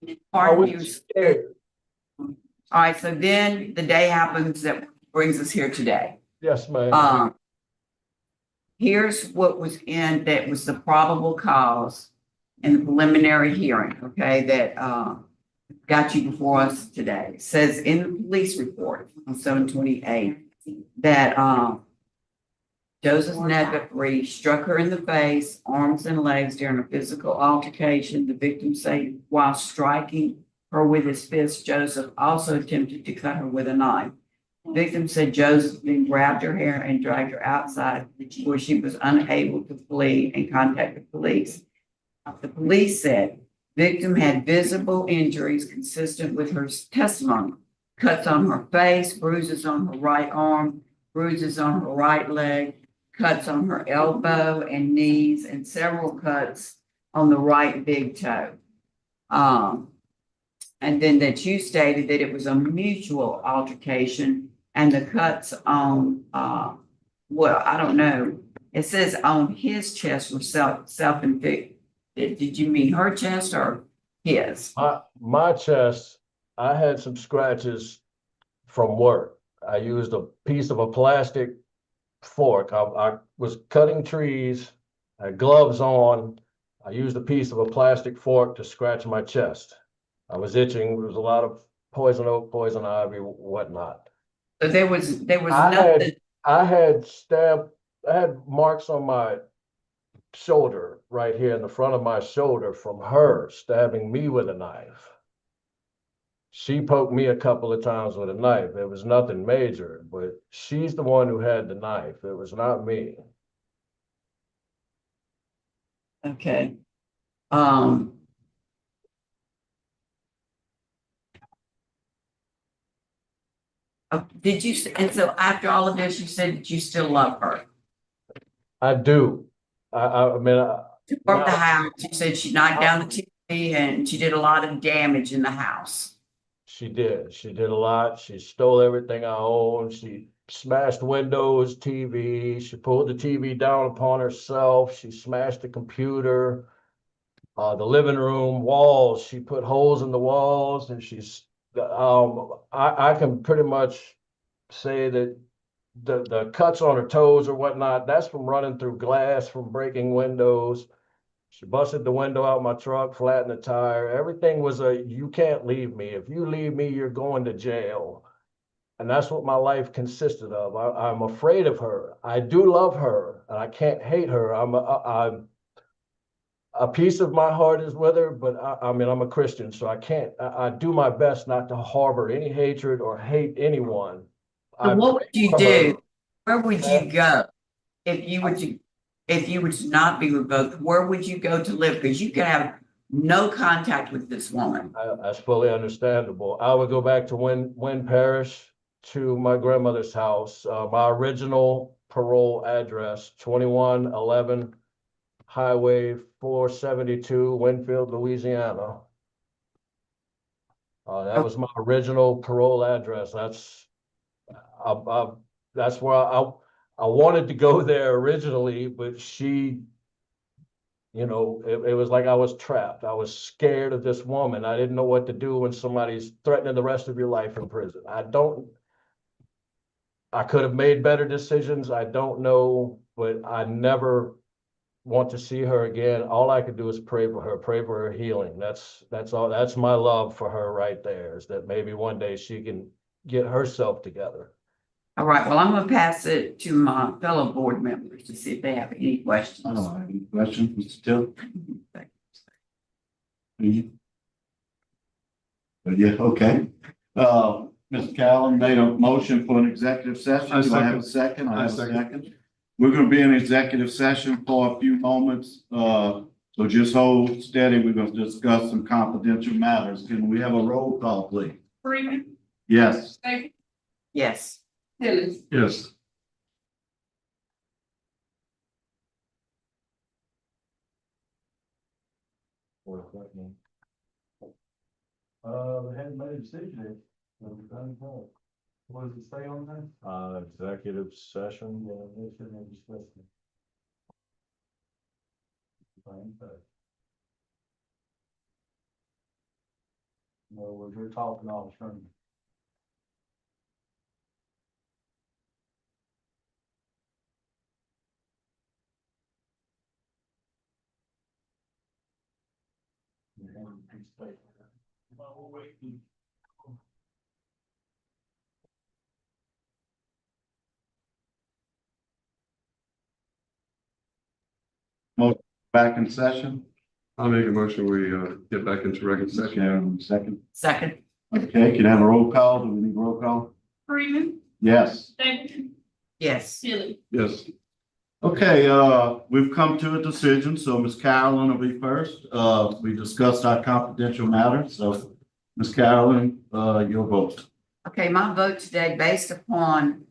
I Pardon you. was scared. All right, so then the day happens that brings us here today. Yes, ma'am. Here's what was that was the probable cause in the preliminary hearing, okay, that got you before us today. It says in the police report on 7/28 that Joseph Neathery struck her in the face, arms and legs during a physical altercation. The victim said while striking her with his fist, Joseph also attempted to cut her with a knife. The victim said Joseph then grabbed her hair and dragged her outside where she was unable to flee and contact the police. The police said victim had visible injuries consistent with her testimony. Cuts on her face, bruises on her right arm, bruises on her right leg, cuts on her elbow and knees, and several cuts on the right big toe. And then that you stated that it was a mutual altercation and the cuts on, well, I don't know. It says on his chest were self-inflicted. Did you mean her chest or his? My chest, I had some scratches from work. I used a piece of a plastic fork. I was cutting trees, I had gloves on. I used a piece of a plastic fork to scratch my chest. I was itching. There was a lot of poison oak, poison ivy, whatnot. So there was nothing. I had marks on my shoulder right here in the front of my shoulder from her stabbing me with a knife. She poked me a couple of times with a knife. It was nothing major, but she's the one who had the knife. It was not me. Okay. Did you, and so after all of this, you said that you still love her? I do. I mean, From the house, you said she knocked down the TV and she did a lot of damage in the house. she did. She did a lot. She stole everything I owned. She smashed windows, TV. She pulled the TV down upon herself. She smashed the computer, the living room walls. She put holes in the walls, and I can pretty much say that the cuts on her toes or whatnot, that's from running through glass, from breaking windows. She busted the window out my truck, flattened the tire. Everything was you can't leave me. If you leave me, you're going to jail. And that's what my life consisted of. I'm afraid of her. I do love her, and I can't hate her. I'm a piece of my heart is with her, but I'm a Christian, so I do my best not to harbor any hatred or hate anyone. So what would you do? Where would you go if you were to not be revoked? Where would you go to live? Because you could have no contact with this woman. That's fully understandable. I would go back to Wynn Parish, to my grandmother's house. My original parole address, 2111 Highway 472, Winfield, Louisiana. That was my original parole address. That's where I wanted to go there originally, but she, it was like I was trapped. I was scared of this woman. I didn't know what to do when somebody's threatening the rest of your life in prison. I could have made better decisions. I don't know, but I never want to see her again. All I could do is pray for her healing. That's all. That's my love for her right there, is that maybe one day she can get herself together. All right, well, I'm gonna pass it to my fellow board members to see if they have any questions. I don't have any questions, Mr. Till. Yeah, okay. Mr. Callen made a motion for an executive session. I Do I have a second? I have a second. We're gonna be in executive session for a few moments. So just hold steady. We're gonna discuss some confidential matters. Can we have a roll call, please? Freeman. Yes. Yes. Hillis. Yes. They hadn't made a decision yet. What does it say on that? Executive session. No, we're talking all the time. Back in session. I'll make a motion, we get back into regular session. Second. Second. Okay, can I have a roll call? Do we need a roll call? Freeman. Yes. Davidson. Yes. Hillis. Yes. Okay, we've come to a decision, so Ms. Carolyn will be first. We discussed our confidential matter, so Ms. Carolyn, your vote. Okay, my vote today based upon,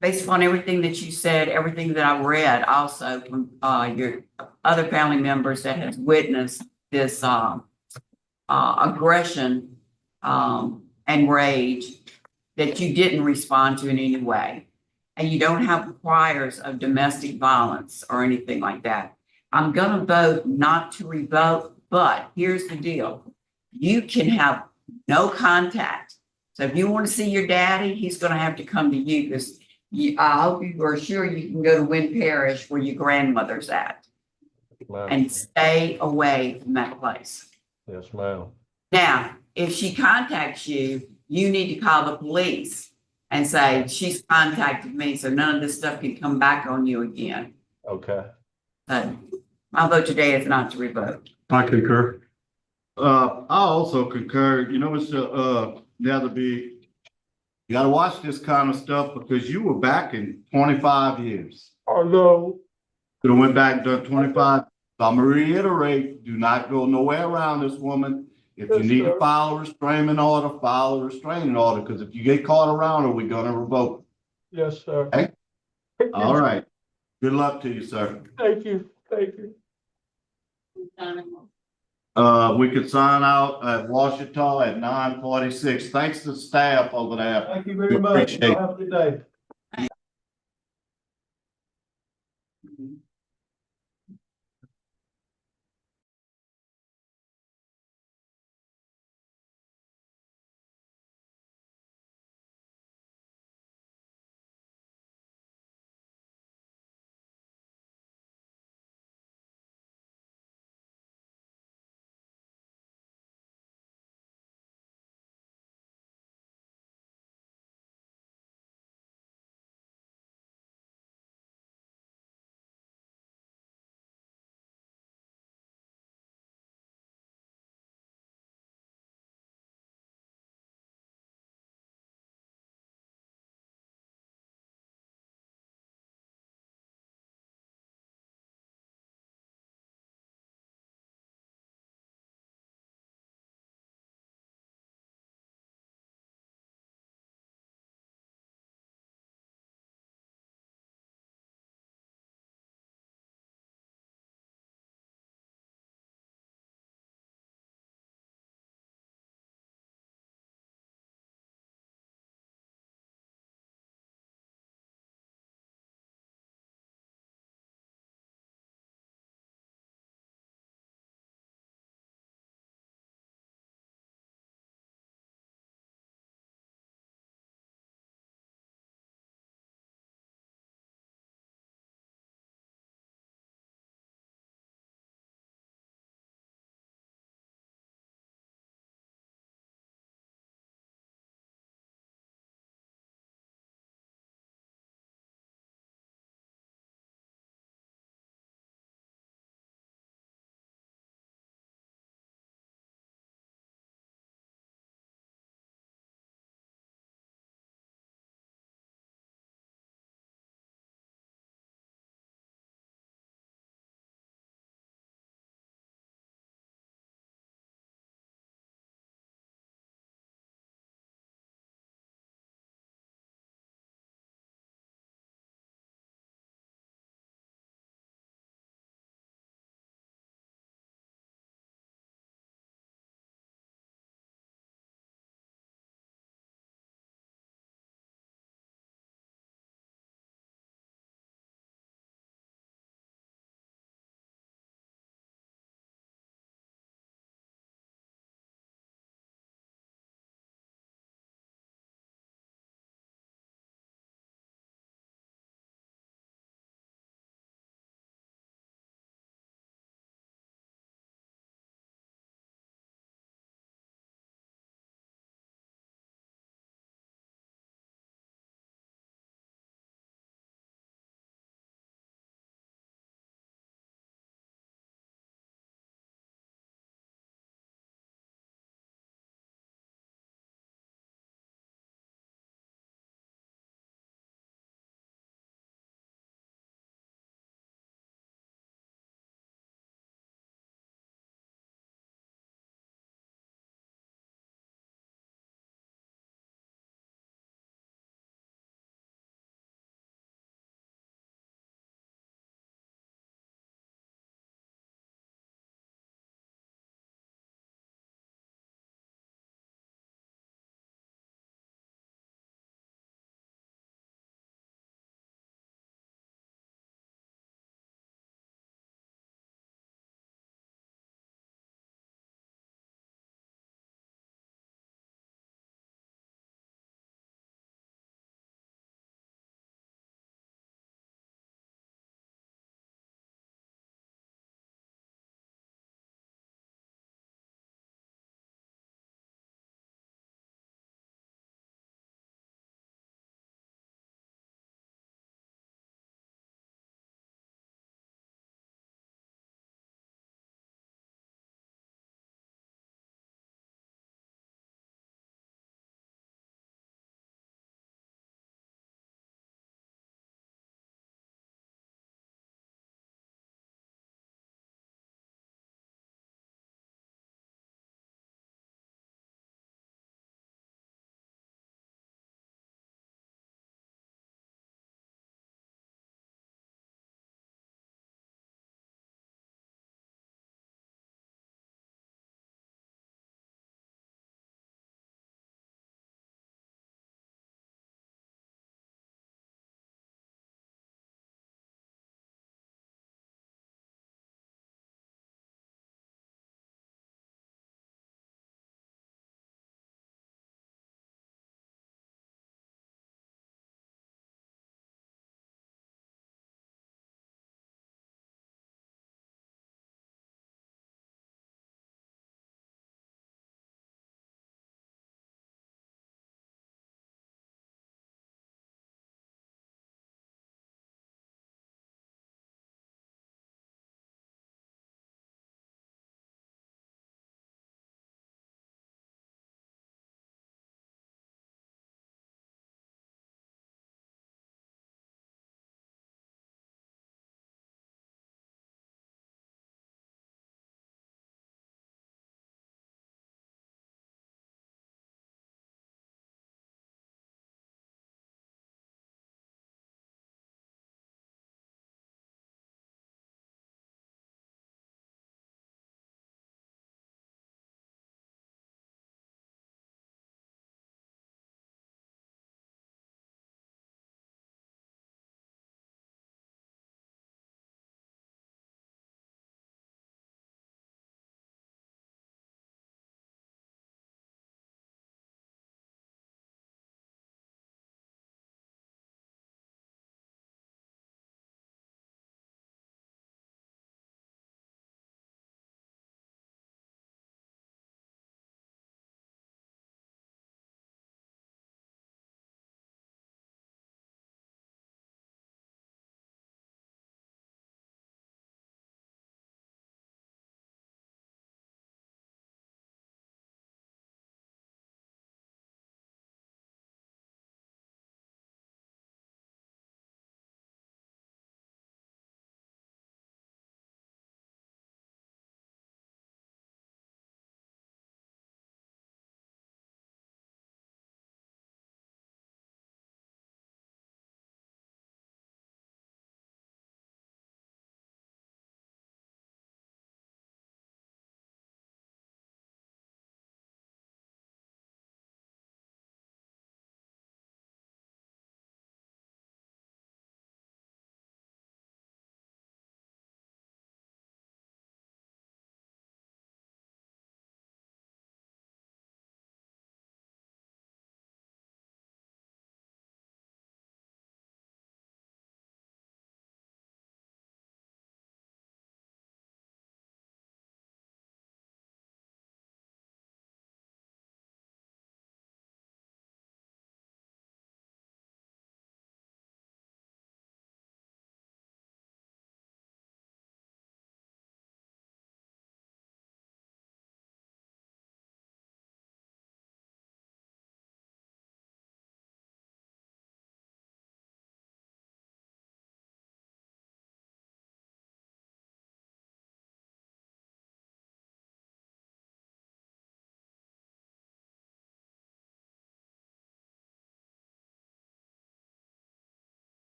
based upon everything that you said, everything that I read also from, your other family members that has witnessed this, aggression, and rage that you didn't respond to in any way. And you don't have priors of domestic violence or anything like that. I'm gonna vote not to revoke, but here's the deal. You can have no contact. So if you want to see your daddy, he's gonna have to come to you, because I hope you are sure you can go to Wynn Parish where your grandmother's at and stay away from that place. Yes, ma'am. Now, if she contacts you, you need to call the police and say, she's contacted me, so none of this stuff can come back on you again. Okay. But my vote today is not to revoke. I concur. I also concur, you know, Mr. Neathery, you gotta watch this kind of stuff because you were back in 25 years. Oh, no. Could have went back and done 25. So I'm gonna reiterate, do not go nowhere around this woman. If you Yes, need sir. to file a restraining order, file a restraining order, because if you get caught around her, we're gonna revoke. Yes, sir. Okay. All right. Good luck to you, sir. Thank you. Thank you. We could sign out at Ouachita at 9:46. Thanks to staff over there. Thank you very much. Appreciate it. Have a good day.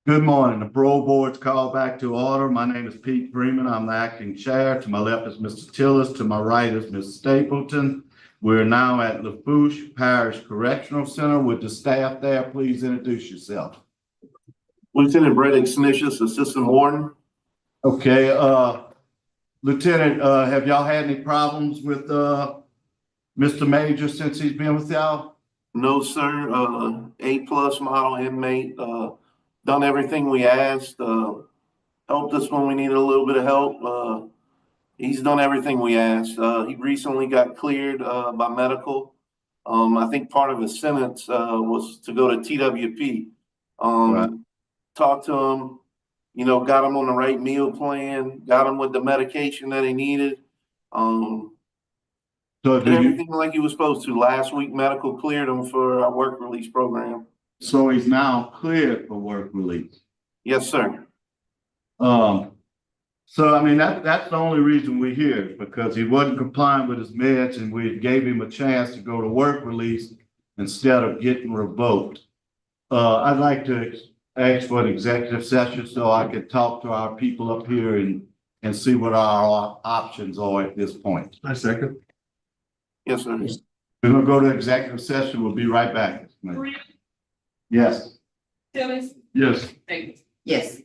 Good morning. The parole board's called back to order. My name is Pete Freeman. I'm the acting chair. To my left is Mr. Tillis. To my right is Ms. Stapleton. We're now at Lafourche Parish Correctional Center. With the staff there, please introduce yourself. Lieutenant Brett Ignatius, Assistant Warden. Okay, Lieutenant, have y'all had any problems with Mr. Major since he's been with y'all? No, sir. A+ model inmate. Done everything we asked. Helped us when we needed a little bit of help. He's done everything we asked. He recently got cleared by medical. I think part of his sentence was to go to TWP. Right. Talked to him, you know, got him on the right meal plan, got him with the medication that he needed. So Did everything like he was supposed to. Last week, medical cleared him for our work release program. so he's now cleared for work release? Yes, sir. So I mean, that's the only reason we're here, because he wasn't complying with his meds and we gave him a chance to go to work release instead of getting revoked. I'd like to ask for an executive session so I could talk to our people up here and see what our options are at this point. I second. Yes, sir. We're gonna go to executive session. We'll be right back. Yes. Tillis? Yes. Davis? Yes.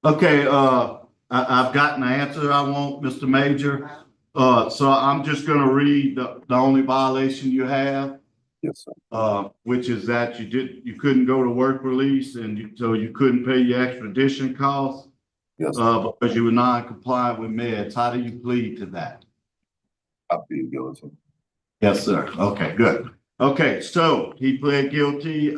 Okay, I've gotten the answer I want, Mr. Major. So I'm just gonna read the only violation you have. Yes, sir. Which is that you couldn't go to work release and so you couldn't pay your extradition costs. Yes, Because you were non-compliant with meds. How do you plead to that? I plead guilty. Yes, sir. Okay, good. Okay, so he pled guilty.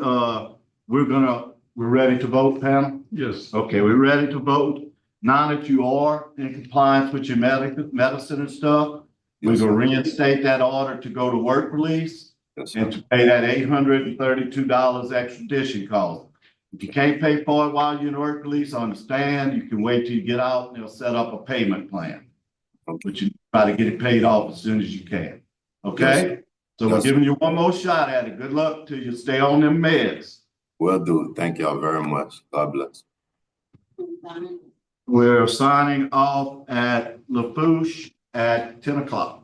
We're ready to vote, panel? Yes. Okay, we're ready to vote. Now that you are in compliance with your medicine and stuff, we're gonna reinstate that order to go to work release and to pay that $832 extradition cost. If you can't pay for it while you're in work release, understand, you can wait till you get out and they'll set up a payment plan. But you try to get it paid off as soon as you can. Okay? So we're giving you one more shot at it. Good luck to you. Stay on them meds. Will do. Thank y'all very much. God bless. We're signing off at Lafourche at 10 o'clock.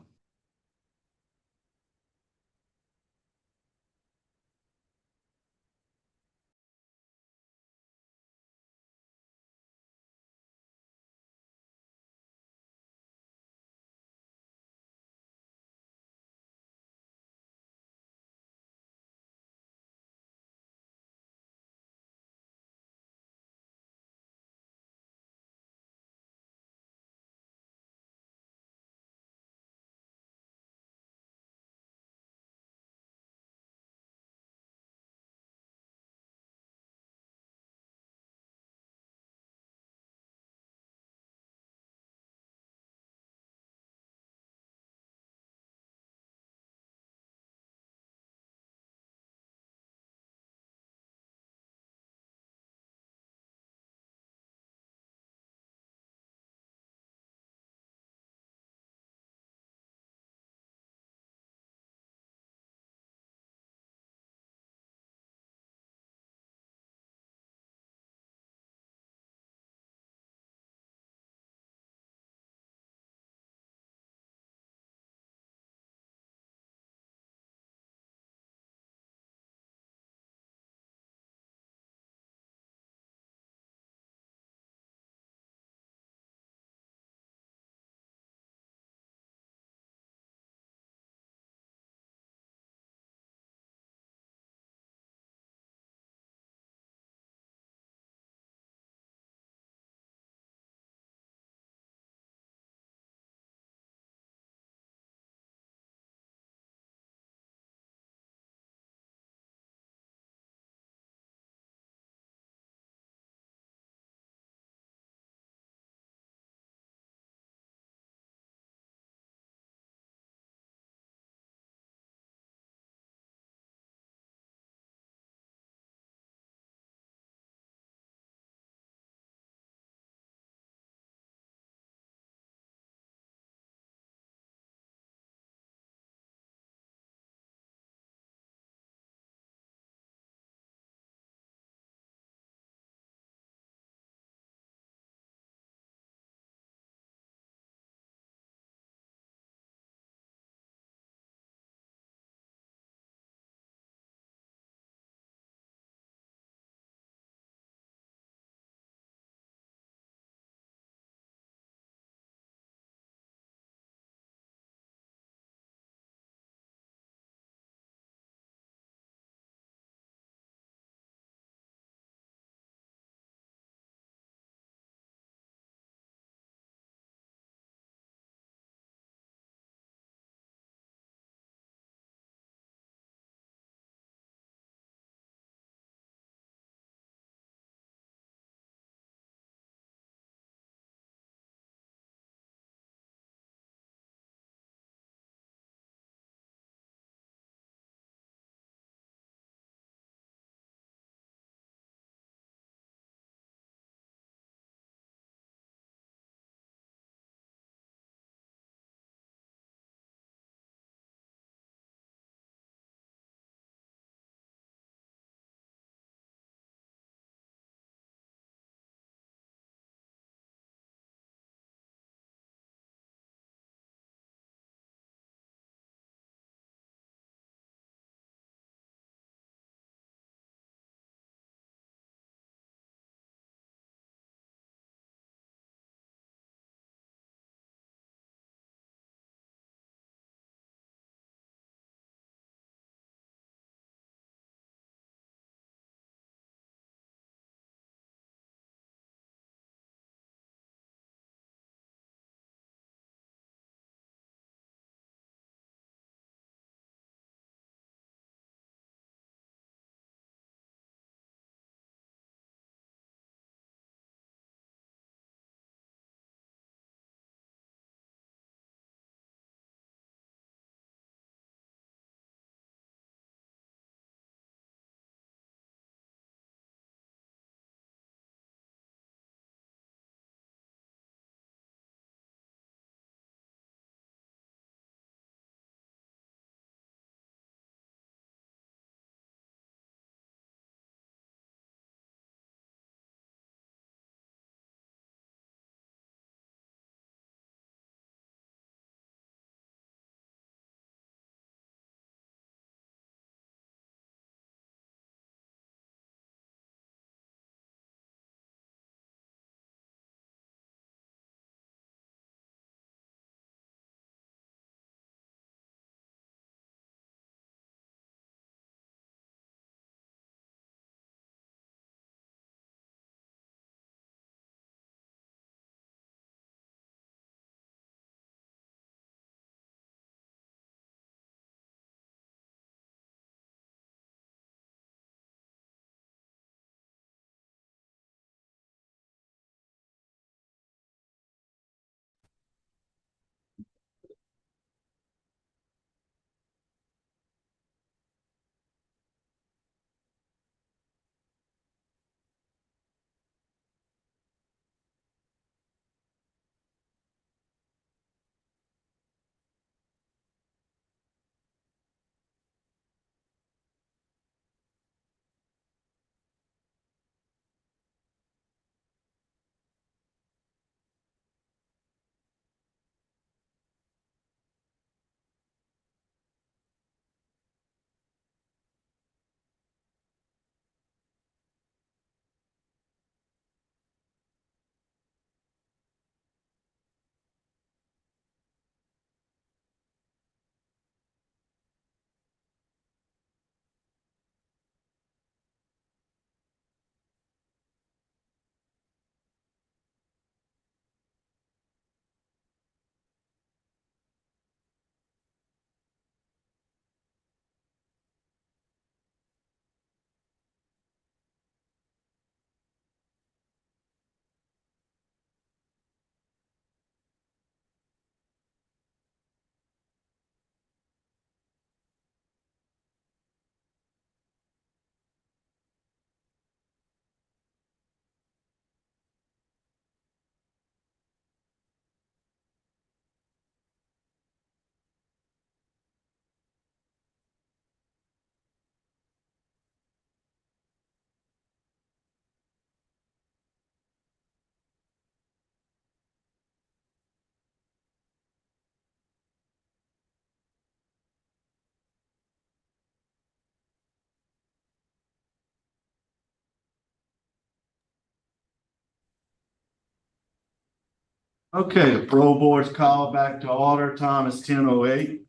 Okay, the parole board's called back to order. Time is 10:08.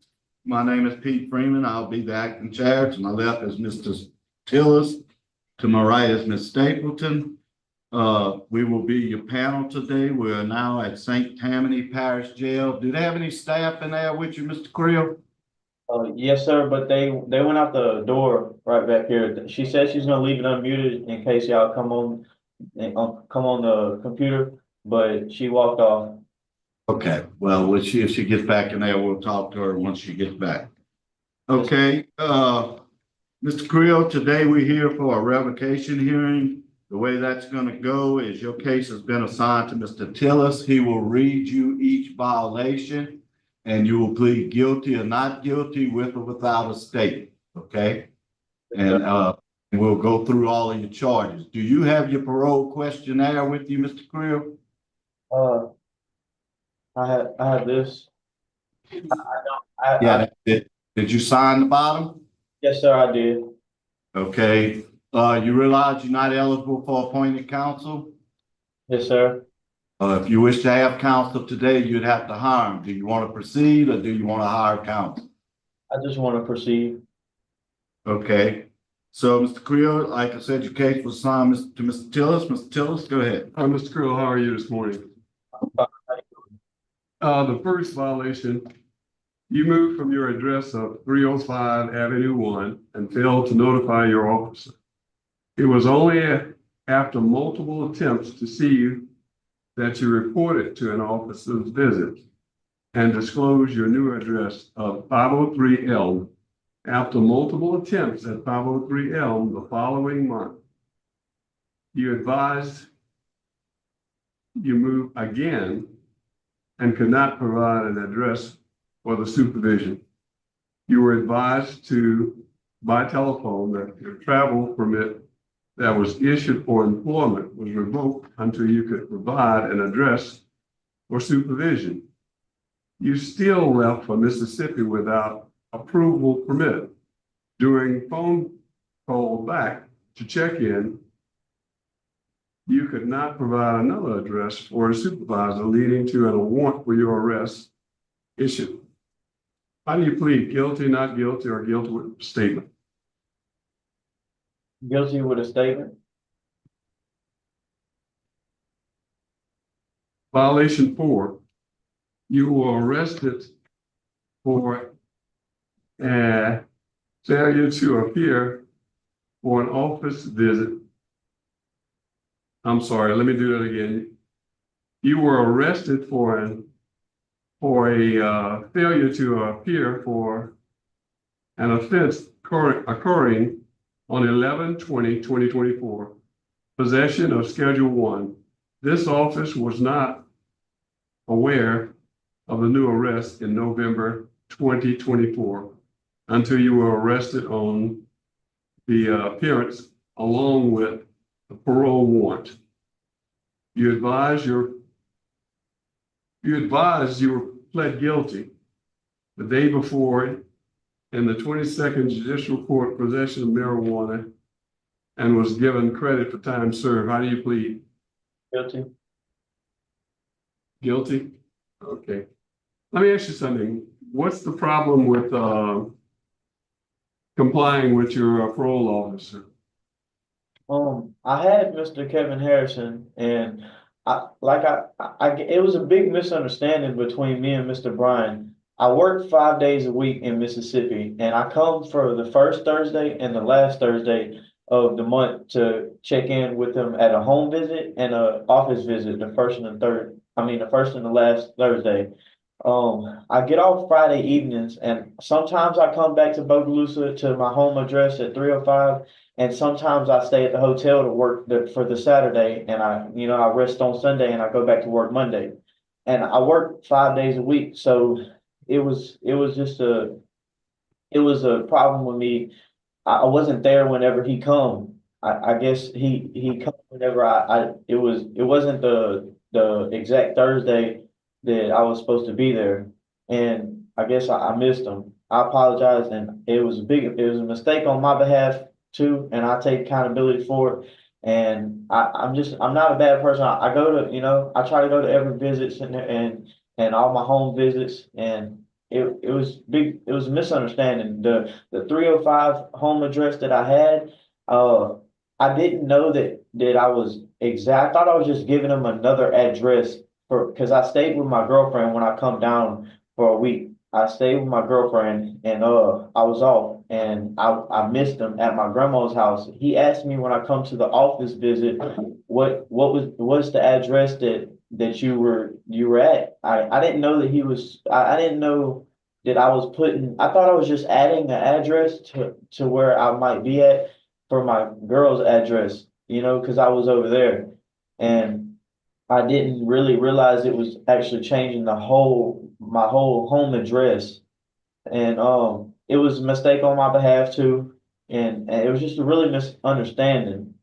My name is Pete Freeman. I'll be the acting chair. To my left is Mr. Tillis. To my right is Ms. Stapleton. We will be your panel today. We are now at St. Tammany Parish Jail. Do they have any staff in there with you, Mr. Creel? Yes, sir, but they went out the door right back here. She said she's gonna leave it unmuted in case y'all come on the computer, but she walked off. Okay, well, if she gets back in there, we'll talk to her once she gets back. Okay, Mr. Creel, today we're here for a revocation hearing. The way that's gonna go is your case has been assigned to Mr. Tillis. He will read you each violation and you will plead guilty or not guilty with or without a statement, okay? And we'll go through all of your charges. Do you have your parole questionnaire with you, Mr. Creel? I have this. Yeah, that's it. Did you sign the bottom? Yes, sir, I did. Okay, you realize you're not eligible for appointed counsel? Yes, sir. If you wish to have counsel today, you'd have to hire him. Do you want to proceed or do you want to hire counsel? I just want to proceed. Okay, so Mr. Creel, like I said, your case was assigned to Mr. Tillis. Mr. Tillis, go ahead. Hi, Mr. Creel, how are you this morning? The first violation, you moved from your address of 305 Avenue 1 and failed to notify your officer. It was only after multiple attempts to see you that you reported to an officer's visit and disclosed your new address of 503 Elm. After multiple attempts at 503 Elm the following month, you advised you move again and could not provide an address for the supervision. You were advised by telephone that your travel permit that was issued for employment was revoked until you could provide an address for supervision. You still left for Mississippi without approval permit. During phone call back to check in, you could not provide another address for a supervisor, leading to a warrant for your arrest issued. How do you plead? Guilty, not guilty, or guilty with a statement? Guilty with a statement. Violation 4, you were arrested for failure to appear for an office visit. I'm sorry, let me do that again. You were arrested for a failure to appear for an offense occurring on 11/20/2024, possession of Schedule 1. This office was not aware of the new arrest in November 2024 until you were arrested on the appearance along with the parole warrant. You advised you were pled guilty the day before in the 22nd Judicial Court possession of marijuana and was given credit for time served. How do you plead? Guilty. Guilty? Okay. Let me ask you something. What's the problem with complying with your parole officer? I had Mr. Kevin Harrison, and it was a big misunderstanding between me and Mr. Bryan. I work 5 days a week in Mississippi, and I come for the first Thursday and the last Thursday of the month to check in with him at a home visit and a office visit, the first and the last Thursday. I get off Friday evenings, and sometimes I come back to Bogalusa to my home address at 305, and sometimes I stay at the hotel to work for the Saturday, and I rest on Sunday and I go back to work Monday. And I work 5 days a week, so it was a problem with me. I wasn't there whenever he come. I guess he come whenever it wasn't the exact Thursday that I was supposed to be there, and I guess I missed him. I apologize, and it was a mistake on my behalf too, and I take accountability for it. And I'm not a bad person. I go to, I try to go to every visit and all my home visits, and it was a misunderstanding. The 305 home address that I had, I didn't know that I was exact. I thought I was just giving them another address because I stayed with my girlfriend when I come down for a week. I stayed with my girlfriend and I was off and I missed him at my grandma's house. He asked me when I come to the office visit, what's the address that you were at. I didn't know that I didn't know that I was I thought I was just adding the address to where I might be at for my girl's address, because I was over there. And I didn't really realize it was actually changing my whole home address. And it was a mistake on my behalf too. And it was just a really misunderstanding.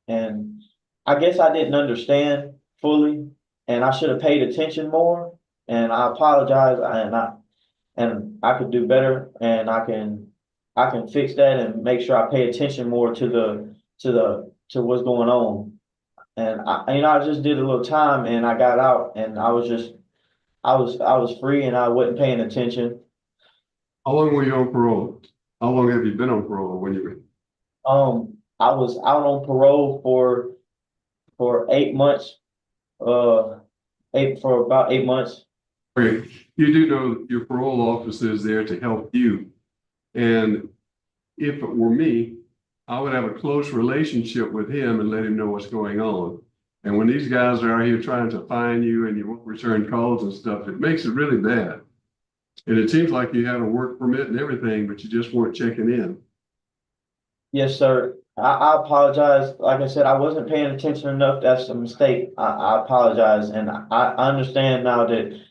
And I guess I didn't understand fully and I should have paid attention more. And I apologize and I could do better and I can fix that and make sure I pay attention more to what's going on. And I just did a little time and I got out and I was free and I wasn't paying attention. How long were you on parole? How long have you been on parole when you were? I was out on parole for 8 months, for about 8 months. Okay, you do know your parole officer is there to help you. And if it were me, I would have a close relationship with him and let him know what's going on. And when these guys are out here trying to find you and you won't return calls and stuff, it makes it really bad. And it seems like you had a work permit and everything, but you just weren't checking in. Yes, sir. I apologize. Like I said, I wasn't paying attention enough. That's a mistake. I apologize. And I understand now that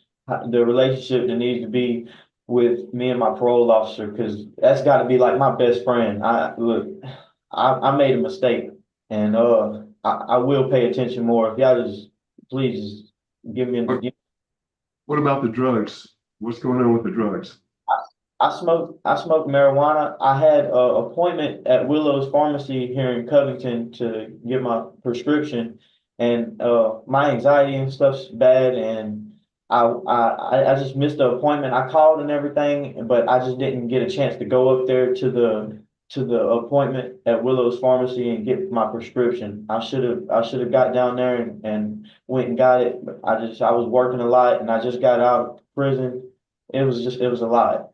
the relationship that needs to be with me and my parole officer, because that's got to be like my best friend. I made a mistake and I will pay attention more. If y'all please just give me What about the drugs? What's going on with the drugs? I smoke marijuana. I had an appointment at Willow's Pharmacy here in Covington to get my prescription, and my anxiety and stuff's bad, and I just missed the appointment. I called and everything, but I just didn't get a chance to go up there to the appointment at Willow's Pharmacy and get my prescription. I should have got down there and went and got it, but I was working a lot and I just got out of prison. It was a lot.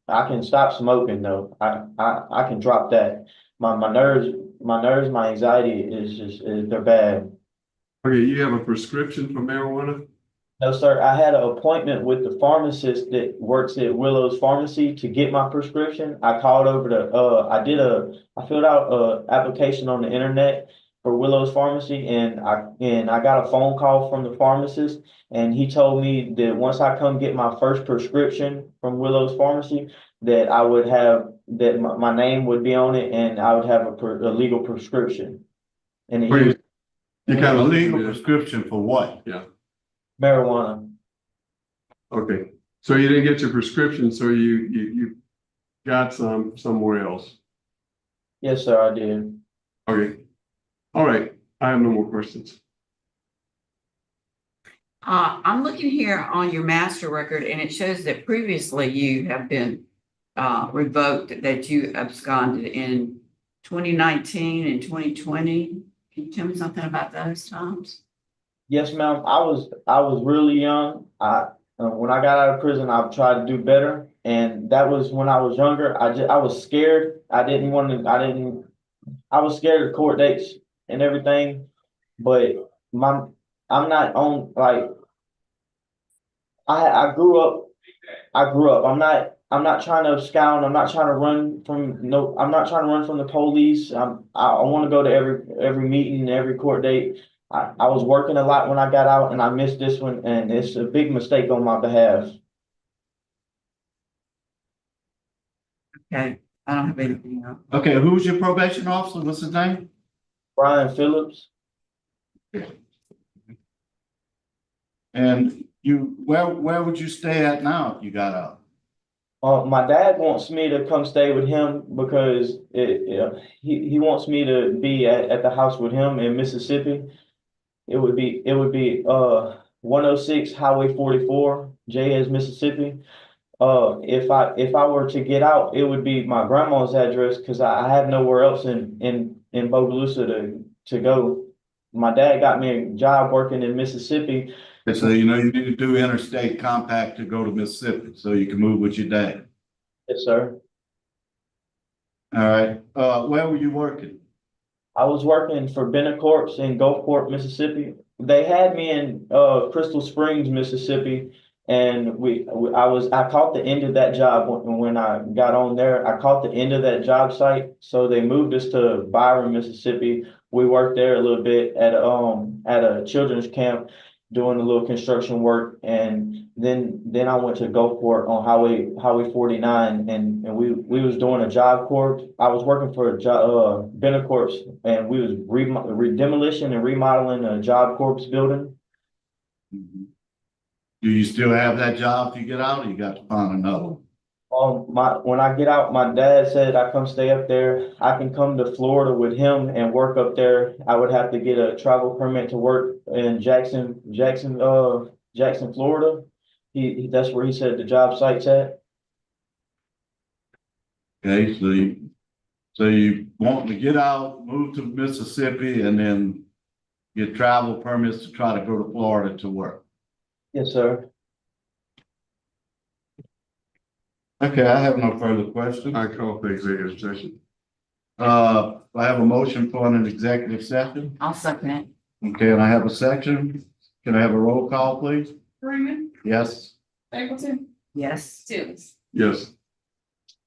I can stop smoking though. I can drop that. My nerves, my anxiety they're bad. Okay, you have a prescription for marijuana? No, sir. I had an appointment with the pharmacist that works at Willow's Pharmacy to get my prescription. I called over to I filled out a application on the internet for Willow's Pharmacy and I got a phone call from the pharmacist and he told me that once I come get my first prescription from Willow's Pharmacy that I would have that my name would be on it and I would have a legal prescription. And You got A legal prescription for what? Yeah. marijuana. Okay, so you didn't get your prescription, so you got some somewhere else. Yes, sir, I did. Okay, all right. I have no more questions. I'm looking here on your master record and it shows that previously you have been revoked, that you absconded in 2019 and 2020. Can you tell me something about those times? Yes, ma'am. I was really young. When I got out of prison, I tried to do better, and that was when I was younger. I was scared. I was scared of court dates and everything, but I'm not on like I grew up. I'm not trying to abscond. I'm not trying to run from the police. I want to go to every meeting, every court date. I was working a lot when I got out and I missed this one and it's a big mistake on my behalf. Okay, I don't have anything else. Okay, who's your probation officer? What's his name? Brian Phillips. And where would you stay at now if you got out? My dad wants me to come stay with him because he wants me to be at the house with him in Mississippi. It would be 106 Highway 44, JS Mississippi. If I were to get out, it would be my grandma's address because I have nowhere else in Bogalusa to go. My dad got me a job working in Mississippi. So you know, you need to do interstate compact to go to Mississippi, so you can move with your dad. Yes, sir. All right, where were you working? I was working for Benecorps in Gulfport, Mississippi. They had me in Crystal Springs, Mississippi, and I caught the end of that job when I got on there. I caught the end of that job site, so they moved us to Byron, Mississippi. We worked there a little bit at a children's camp doing a little construction work, and then I went to Gulfport on Highway 49, and we was doing a job corps. I was working for Benecorps, and we was demolition and remodeling a job corps building. Mhm. Do you still have that job if you get out, or you got to find another one? When I get out, my dad said I come stay up there. I can come to Florida with him and work up there. I would have to get a travel permit to work in Jackson, Florida. That's where he said the job site's at. Okay, so you want to get out, move to Mississippi, and then get travel permits to try to go to Florida to work. Yes, sir. Okay, I have no further questions. I call for executive session. I have a motion for an executive session. I'll second it. Okay, and I have a section. Can I have a roll call, please? Freeman, Yes. Stapleton, Yes. Stevens. Yes.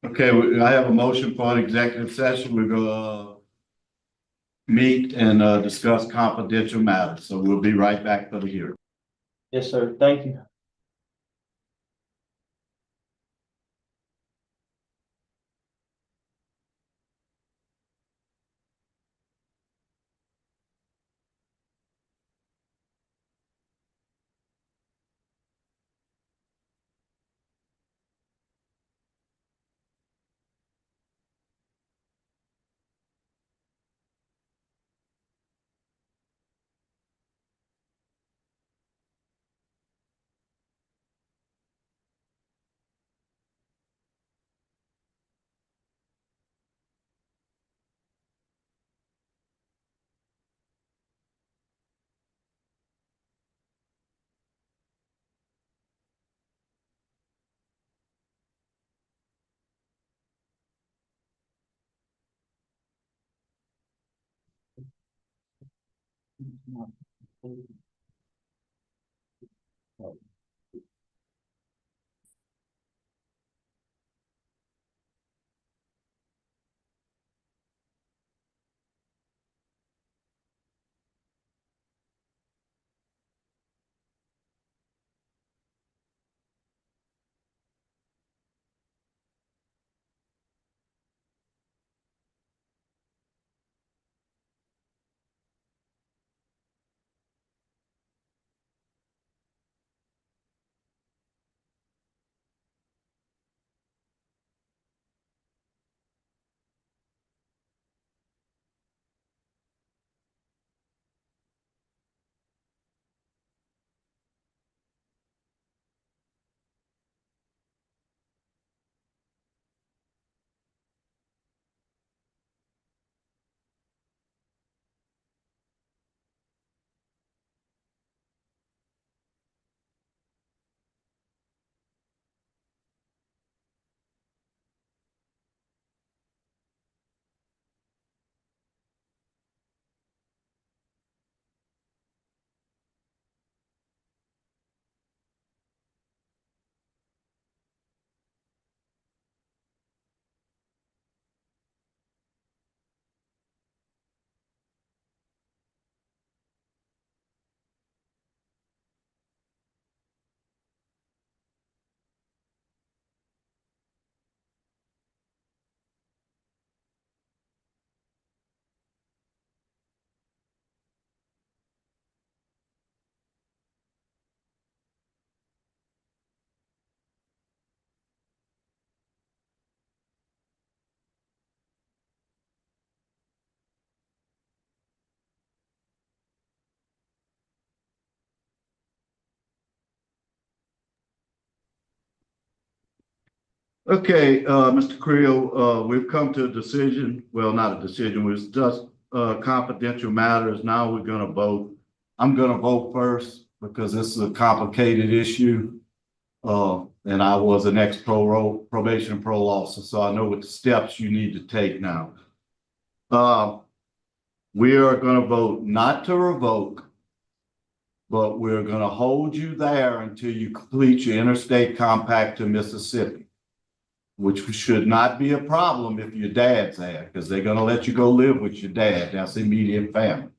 Okay, I have a motion for an executive session. We're gonna meet and discuss confidential matters. So we'll be right back for the hearing. Yes, sir. Thank you. Okay, Mr. Creel, we've come to a decision, well, not a decision, it was just confidential matters. Now we're gonna vote. I'm gonna vote first because this is a complicated issue. And I was an probation parole officer, so I know what the steps you need to take now. We are gonna vote not to revoke, but we're gonna hold you there until you complete your interstate compact to Mississippi, which should not be a problem if your dad's there, because they're gonna let you go live with your dad. That's immediate family.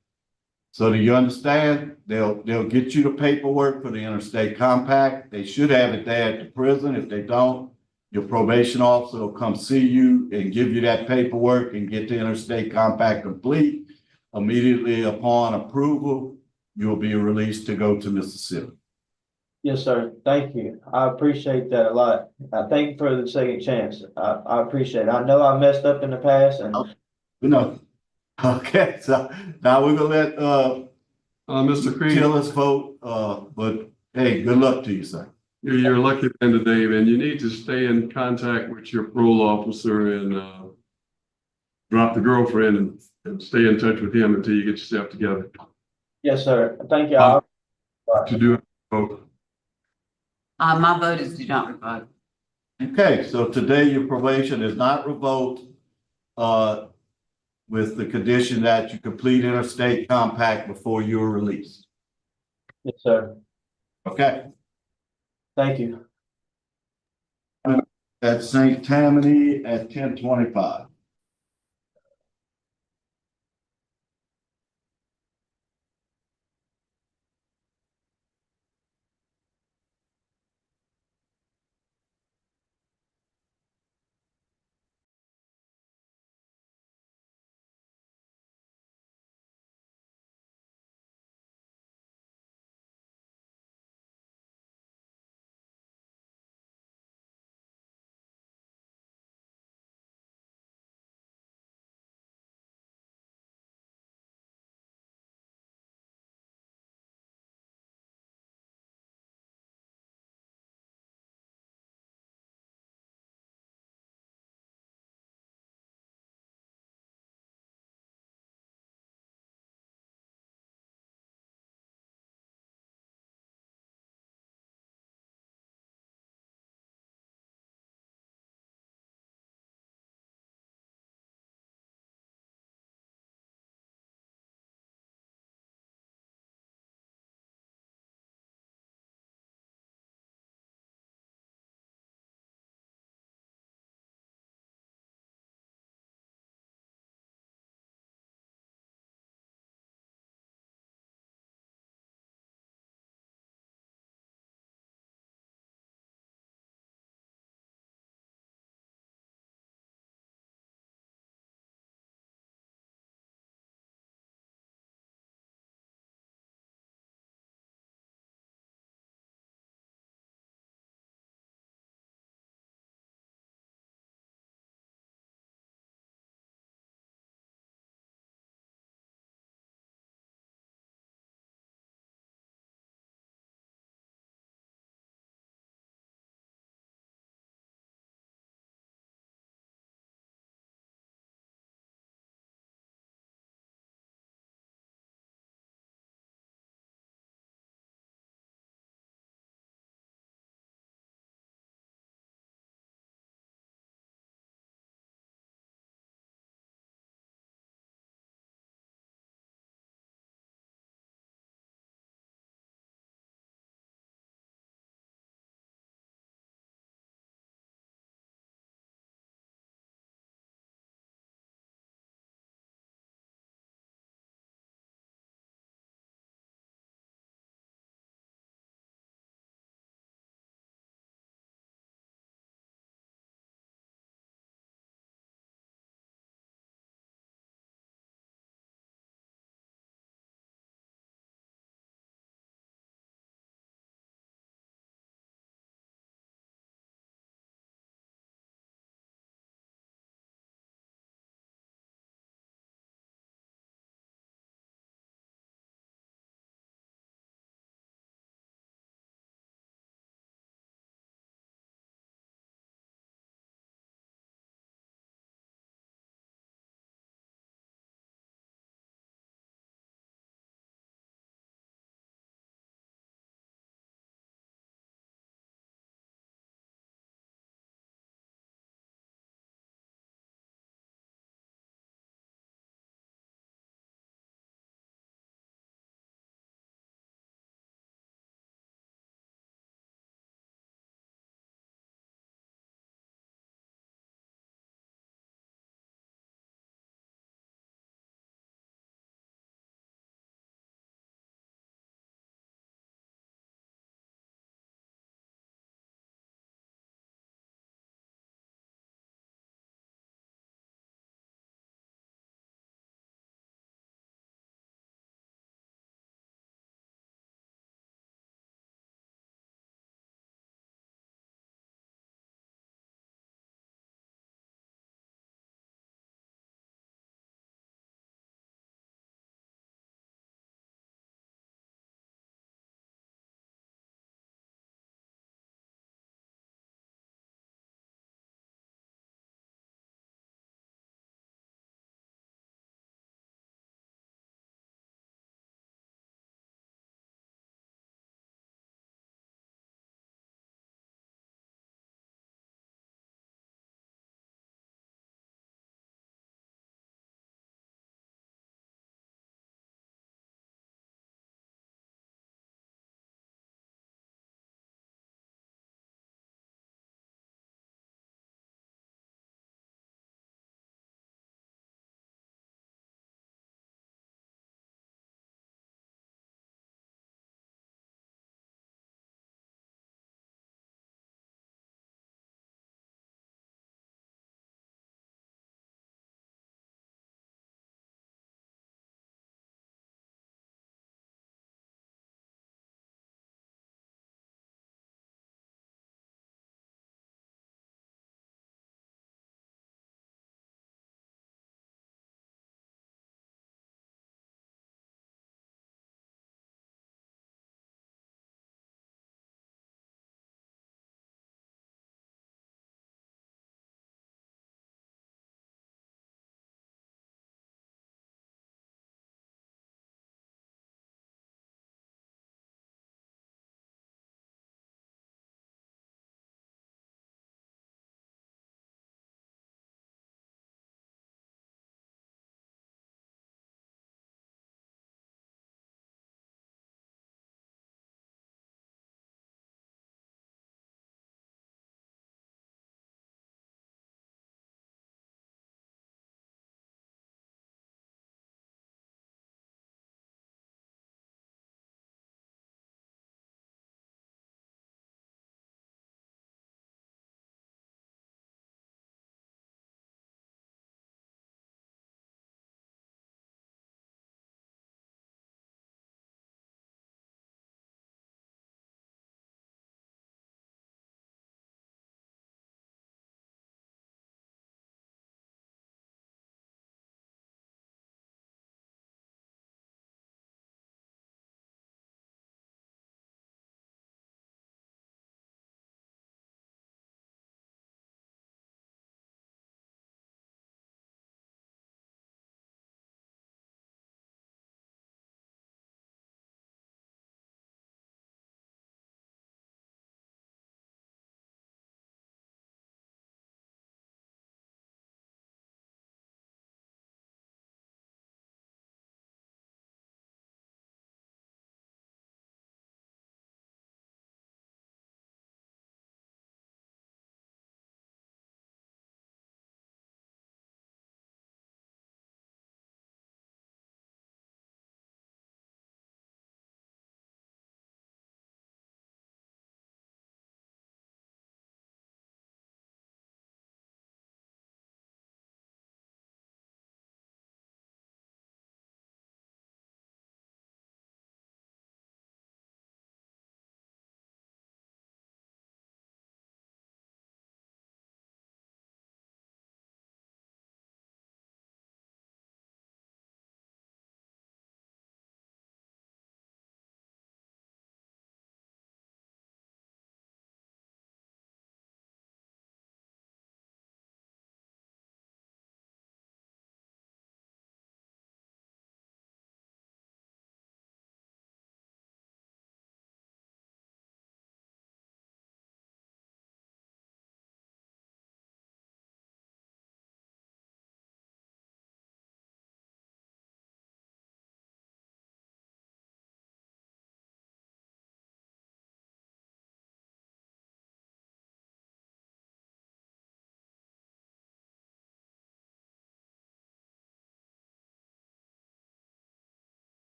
So do you understand? They'll get you the paperwork for the interstate compact. They should have it there at the prison. If they don't, your probation officer will come see you and give you that paperwork and get the interstate compact complete. Immediately upon approval, you'll be released to go to Mississippi. Yes, sir. Thank you. I appreciate that a lot. I thank you for the second chance. I appreciate it. I know I messed up in the past and No. Okay, so now we're gonna let Mr. Creel, Tillis vote, but hey, good luck to you, sir. you're a lucky man today, man. You need to stay in contact with your parole officer and drop the girlfriend and stay in touch with him until you get yourself together. yes, sir. Thank you. To do it, vote. My vote is do not revoke. Okay, so today your probation is not revoked, with the condition that you complete interstate compact before you are released. Yes, sir. Okay, Thank you. at St. Tammany at 10:25.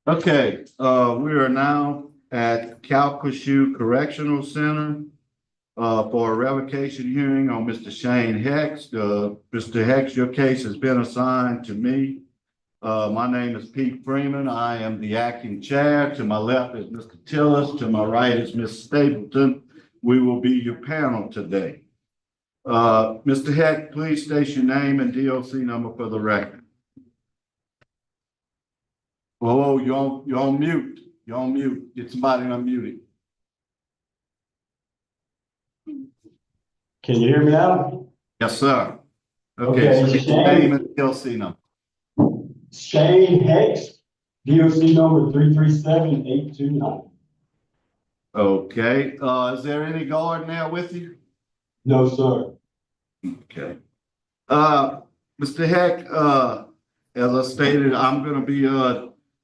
Okay, we are now at CALCASIEU Correctional Center for a revocation hearing on Mr. Shane Hext. Mr. Hext, your case has been assigned to me. My name is Pete Freeman. I am the acting chair. To my left is Mr. Tillis. To my right is Ms. Stapleton. We will be your panel today. Mr. Hecht, please state your name and DOC number for the record. Oh, you're on mute. You're on mute. Get somebody unmuted. Can you hear me now? Yes, sir. Okay, so get your name and DOC number. Shane Hext, DOC number 337829. Okay, is there any guard there with you? No, sir. Okay. Mr. Hecht, as I stated, I'm gonna be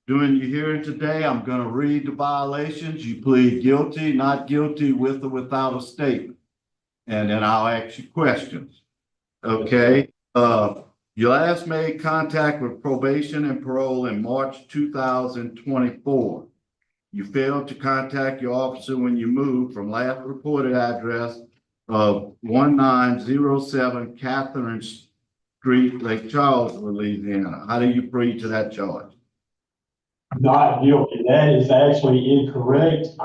doing your hearing today. I'm gonna read the violations. You plead guilty, not guilty, with or without a statement. And then I'll ask you questions. Okay, you last made contact with probation and parole in March 2024. You failed to contact your officer when you moved from last reported address of 1907 Catherine Street, Lake Charles, Louisiana. How do you plead to that charge? Not guilty. That is actually incorrect.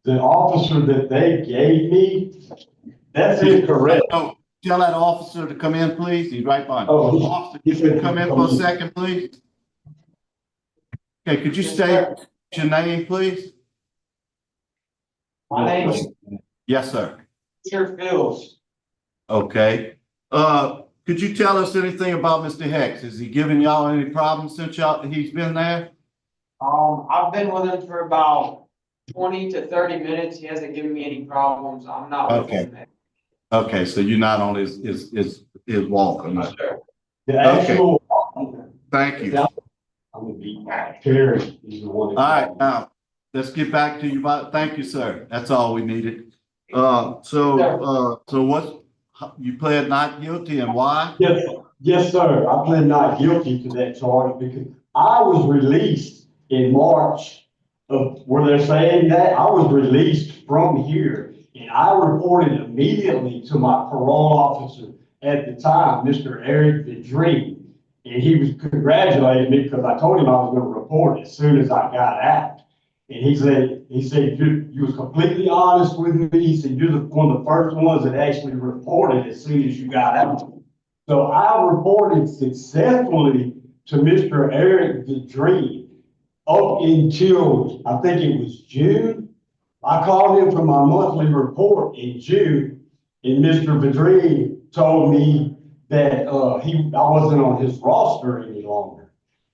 The officer that they gave me, that's incorrect. Oh, tell that officer to come in, please. He's right behind. Oh, Officer, could you come in for a second, please? Okay, could you state your name, please? My name is Yes, sir. Peter Fields. Okay. Could you tell us anything about Mr. Hext? Has he given y'all any problems since he's been there? I've been with him for about 20 to 30 minutes. He hasn't given me any problems. I'm not with him. Okay, so you're not on his walk. Sure. The actual. Thank you. I'm gonna be Terry. He's the one. All right, now let's get back to you. Thank you, sir. That's all we needed. So what? You pled not guilty, and why? Yes, sir. I pled not guilty to that charge because I was released in March of where they're saying that I was released from here, and I reported immediately to my parole officer at the time, Mr. Eric the Dream, and he was congratulating me because I told him I was going to report as soon as I got out. And he said you was completely honest with me. He said you're one of the first ones that actually reported as soon as you got out. So I reported successfully to Mr. Eric the Dream up until I think it was June. I called him for my monthly report in June, and Mr. Vidrine told me that I wasn't on his roster any longer.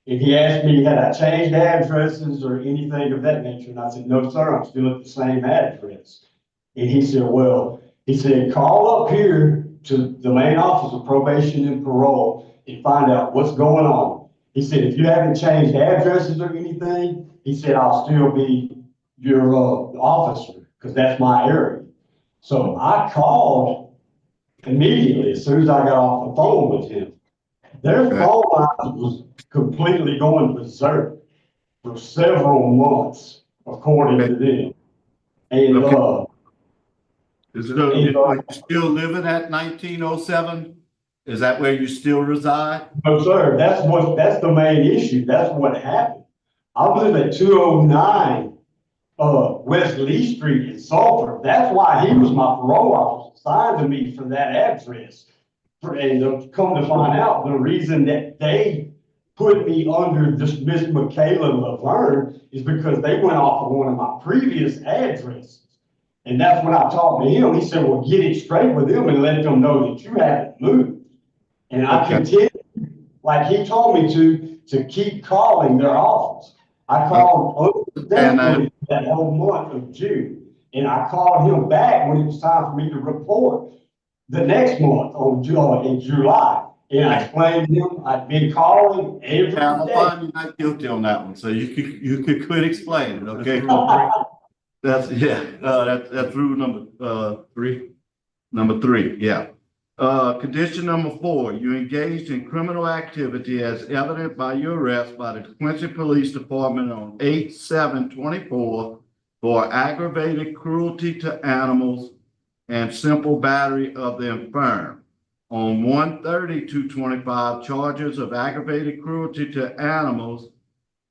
And he asked me, had I changed addresses or anything of that nature? And I said, no, sir, I'm still at the same address. And he said, call up here to the main office of probation and parole and find out what's going on. He said, if you haven't changed addresses or anything, he said, I'll still be your officer because that's my area. So I called immediately as soon as I got off the phone with him. Their phone line was completely going berserk for several months, according to them. And are you still living at 1907? Is that where you still reside? No, sir. That's the main issue. That's what happened. I live at 209 West Lee Street in Sulphur. That's why he was my parole officer, assigned to me for that address. And come to find out, the reason that they put me under this Miss Michaela Laverne is because they went off of one of my previous addresses. And that's when I talked to him. He said, well, get it straight with them and let them know that you haven't moved. And I continued, like he told me to keep calling their office. I called that whole month of June. And I called him back when it was time for me to report the next month in July. And I explained to him I'd been calling every day. I'm finding you not guilty on that one, so you could quit explaining, okay? That's rule number three. Number three, yeah. Condition number 4, you engaged in criminal activity as evident by your arrest by the Quincy Police Department on 8/7/24 for aggravated cruelty to animals and simple battery of the infirm. On 1/30/25, charges of aggravated cruelty to animals,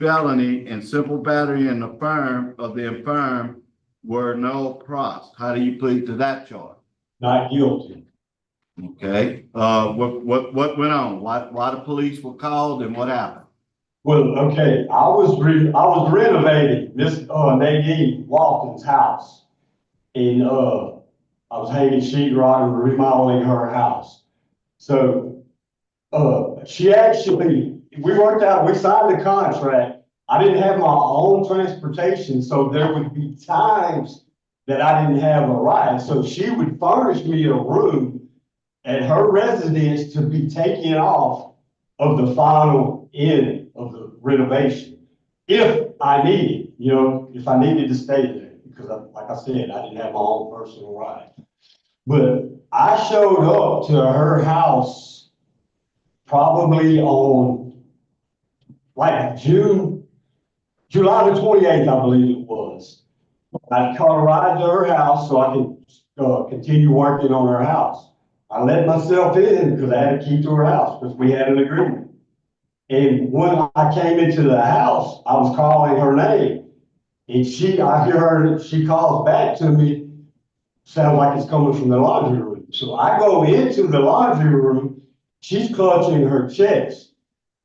felony, and simple battery in the firm of the infirm were no pros. How do you plead to that charge? Not guilty. Okay, what went on? Why the police were called and what happened? Well, okay, I was renovating Miss Nadine Walton's house. And I was hanging sheetrock and remodeling her house. So she actually, we signed the contract. I didn't have my own transportation, so there would be times that I didn't have a ride. So she would furnish me a room at her residence to be taken off of the final end of the renovation. If I needed, if I needed to stay there, because like I said, I didn't have my own personal ride. But I showed up to her house probably on like July the 28th, I believe it was. I caught a ride to her house so I could continue working on her house. I let myself in because I had to keep to her house because we had an agreement. And when I came into the house, I was calling her name. And I hear her, she calls back to me, sounds like it's coming from the laundry room. So I go into the laundry room, she's clutching her chest.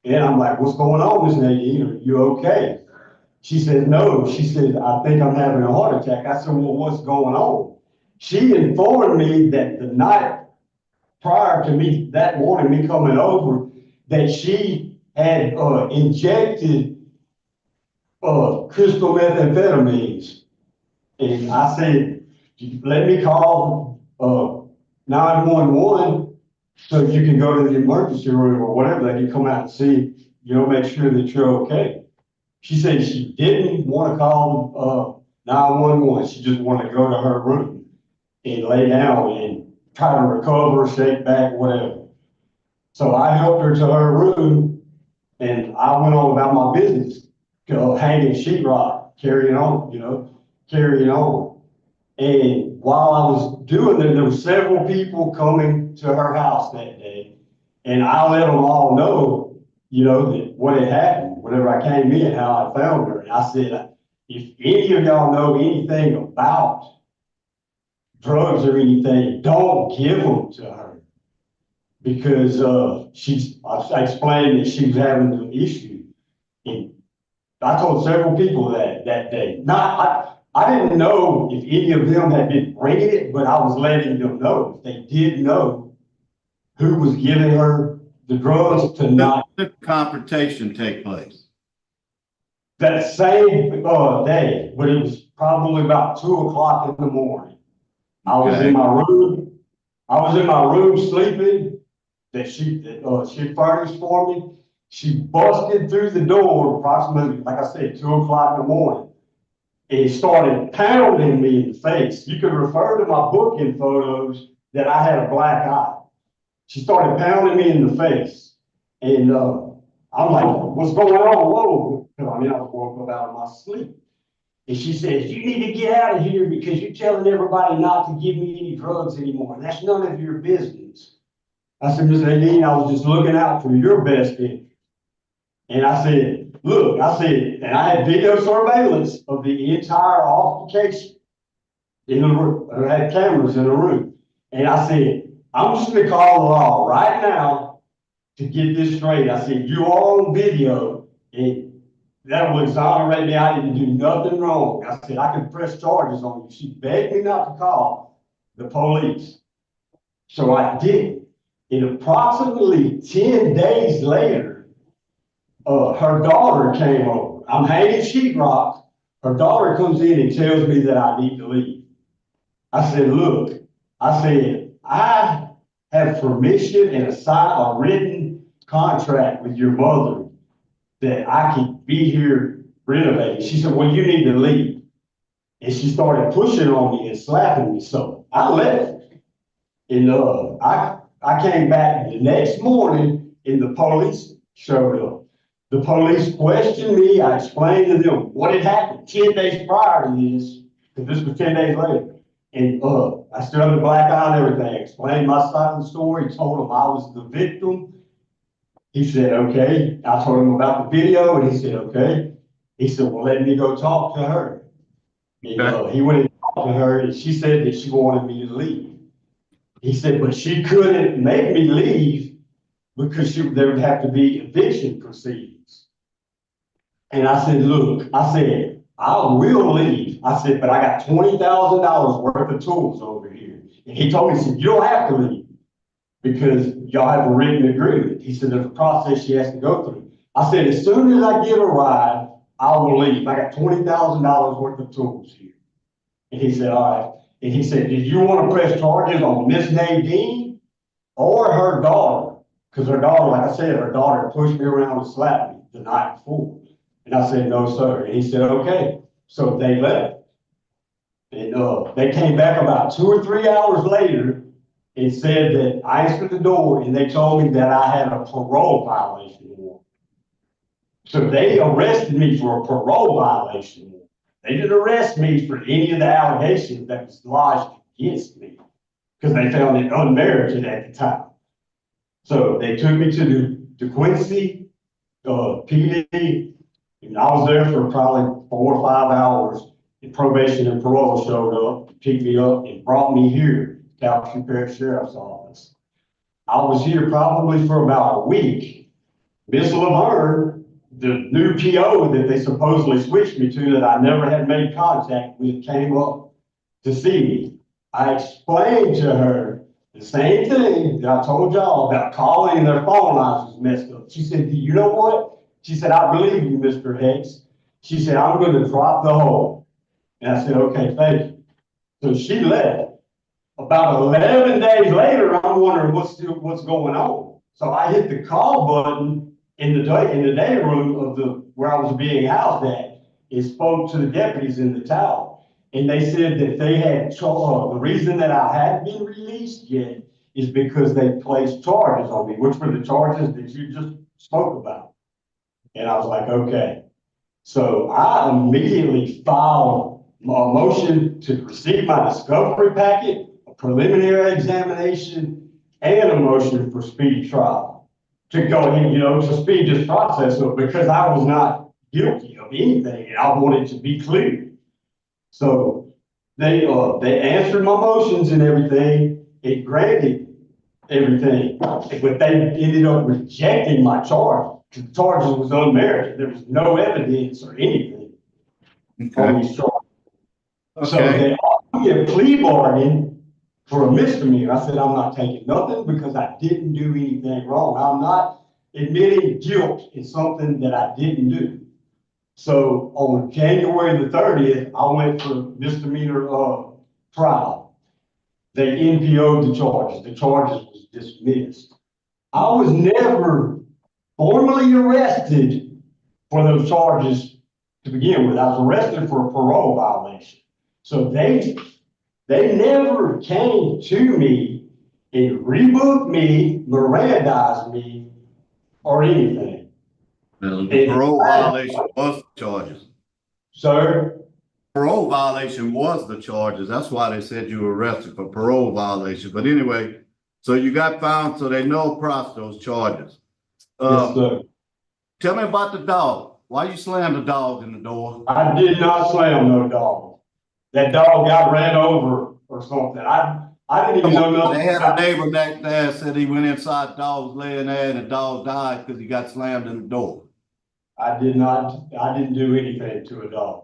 And I'm like, what's going on, Miss Nadine? Are you okay? She said, no. She said, I think I'm having a heart attack. I said, well, what's going on? She informed me that the night prior to me, that morning, me coming over, that she had injected crystal methamphetamines. And I said, let me call 911 so you can go to the emergency room or whatever. They can come out and see, make sure that you're okay. She said she didn't want to call 911. She just wanted to go to her room and lay down and try to recover, shake back, whatever. So I helped her to her room and I went on about my business, hanging sheetrock, carrying on. And while I was doing that, there were several people coming to her house that day. And I let them all know, that what had happened, whenever I came in, how I found her. And I said, if any of y'all know anything about drugs or anything, don't give them to her. Because I explained that she was having an issue. And I told several people that day. I didn't know if any of them had been bringing it, but I was letting them know if they did know who was giving her the drugs to not. When did the confrontation take place? That same day, but it was probably about 2:00 in the morning. I was in my room. I was in my room sleeping. That she furnished for me. She busted through the door approximately, like I said, 2:00 in the morning, and started pounding me in the face. You can refer to my booking photos that I had a black eye. She started pounding me in the face, and I'm like, "What's going on?" Whoa! I was woke up out of my sleep. And she says, "You need to get out of here because you're telling everybody not to give me any drugs anymore. That's none of your business." I said, "Miss Nadine, I was just looking out for your best interest." And I said, "Look," and I had video surveillance of the entire altercation in the room. I had cameras in the room. And I said, "I'm just going to call the law right now to get this straight." I said, "You are on video, and that will exonerate me. I didn't do nothing wrong." I said, "I can press charges on you." She begged me not to call the police. So I did. And approximately 10 days later, her daughter came over. I'm hanging sheetrock. Her daughter comes in and tells me that I need to leave. I said, "Look," I have permission and a written contract with your mother that I can be here renovating. She said, "Well, you need to leave." And she started pushing on me and slapping me. So I left. And I I came back the next morning and the police showed up. The police questioned me. I explained to them what had happened 10 days prior to this, because this was 10 days later. And I stood up the black eye and everything, explained my side of the story, told him I was the victim. He said, okay. I told him about the video and he said, okay. He said, well, let me go talk to her. And he went and talked to her and she said that she wanted me to leave. He said, but she couldn't make me leave because there would have to be eviction proceedings. And I said, look, I said, I will leave. I said, but I got $20,000 worth of tools over here. And he told me, he said, you don't have to leave because y'all have a written agreement. He said, there's a process she has to go through. I said, as soon as I get a ride, I will leave. I got $20,000 worth of tools here. And he said, all right. And he said, did you want to press charges on Miss Nadine or her daughter? Because her daughter, like I said, her daughter pushed me around and slapped me the night before. And I said, no, sir. And he said, okay. So they left. And they came back about 2 or 3 hours later and said that I answered the door and they told me that I had a parole violation warrant. So they arrested me for a parole violation warrant. They didn't arrest me for any of the allegations that was lodged against me because they found it unmerited at the time. So they took me to the Quincy PD. And I was there for probably 4 or 5 hours. And probation and parole showed up, picked me up, and brought me here to Calcasieu Parish Sheriff's Office. I was here probably for about a week. Miss Laverne, the new PO that they supposedly switched me to that I never had made contact with, came up to see me. I explained to her the same thing that I told y'all about calling and their phone lines was messed up. She said, you know what? She said, I believe you, Mr. Hext. She said, I'm going to drop the hole. And I said, okay, thank you. So she left. About 11 days later, I'm wondering what's going on. So I hit the call button in the day room of where I was being housed at and spoke to the deputies in the tower. And they said that they had, the reason that I hadn't been released yet is because they placed charges on me, which were the charges that you just spoke about. And I was like, okay. So I immediately filed a motion to receive my discovery packet, a preliminary examination, and a motion for speedy trial to go ahead, to speed this process up because I was not guilty of anything and I wanted to be clear. So they answered my motions and everything. It granted everything, but they ended up rejecting my charge. The charges was unmerited. There was no evidence or anything on these charges. Okay. So they offered me a plea bargain for a misdemeanor. I said, I'm not taking nothing because I didn't do anything wrong. I'm not admitting guilt in something that I didn't do. So on January the 30th, I went for misdemeanor trial. They NPO'd the charges. The charges was dismissed. I was never formally arrested for those charges to begin with. I was arrested for a parole violation. So they never came to me and rebooked me, Mirandized me, or anything. The parole violation was the charges. Sir? Parole violation was the charges. That's why they said you were arrested for parole violation. But anyway, so you got found, so they know across those charges. Yes, sir. Tell me about the dog. Why you slammed the dog in the door? I did not slam no dog. That dog got ran over or something. I didn't even know nothing. They had a neighbor back there said he went inside, the dog was laying there and the dog died because he got slammed in the door. I didn't do anything to a dog.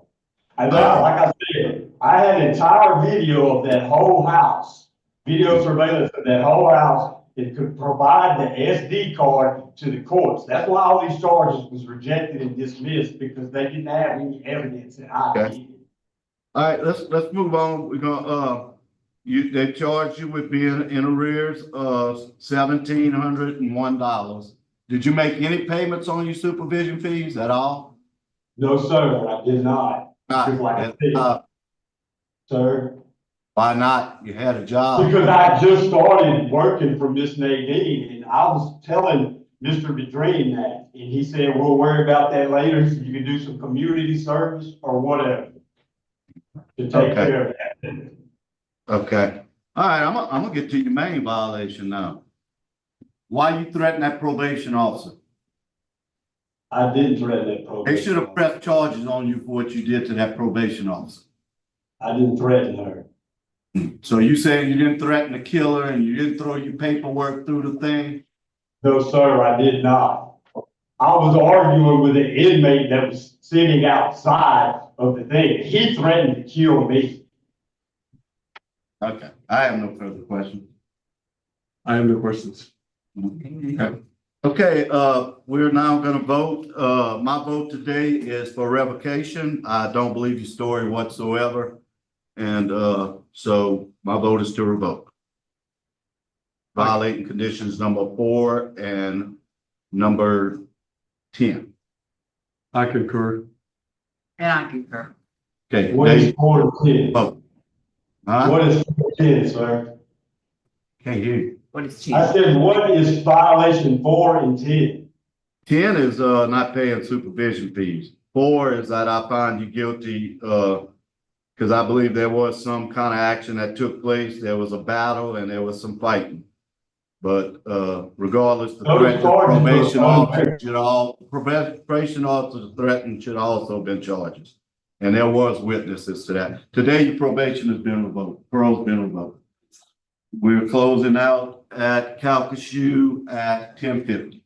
Like I said, I had an entire video of that whole house, video surveillance of that whole house. It could provide the SD card to the courts. That's why all these charges was rejected and dismissed because they didn't have any evidence that I did. All right, let's move on. We're gonna they charged you with being in arrears of $1,701. Did you make any payments on your supervision fees at all? No, sir, I did not. Like I said, sir, Why not? You had a job. Because I just started working for Miss Nadine, and I was telling Mr. Bedreen that, and he said, we'll worry about that later, so you can do some community service or whatever to take Okay. care of that. Okay. All right, I'm gonna get to your main violation now. Why you threaten that probation officer? I didn't threaten that probation. They should have pressed charges on you for what you did to that probation officer. I didn't threaten her. So you saying you didn't threaten to kill her and you didn't throw your paperwork through the thing? No, sir, I did not. I was arguing with an inmate that was sitting outside of the thing. He threatened to kill me. Okay, I have no further questions. I have no questions. Okay, we're now gonna vote. My vote today is for revocation. I don't believe your story whatsoever. And, so my vote is to revoke. Violating conditions number 4 and number 10. I concur. And I concur. Okay. What is 4 and 10? Vote. Huh? What is 4 and 10, sir? Can't hear you. What is I cheap? said, what is violation 4 and 10? 10 is, not paying supervision fees. 4 is that I find you guilty, because I believe there was some kind of action that took place. There was a battle and there was some fighting. But regardless, the Those threat to charges probation are officer probation officers threatened should also been charges. And there was witnesses to that. Today, your probation has been revoked, parole's been revoked. We're closing out at CALCASIEU at 10:50.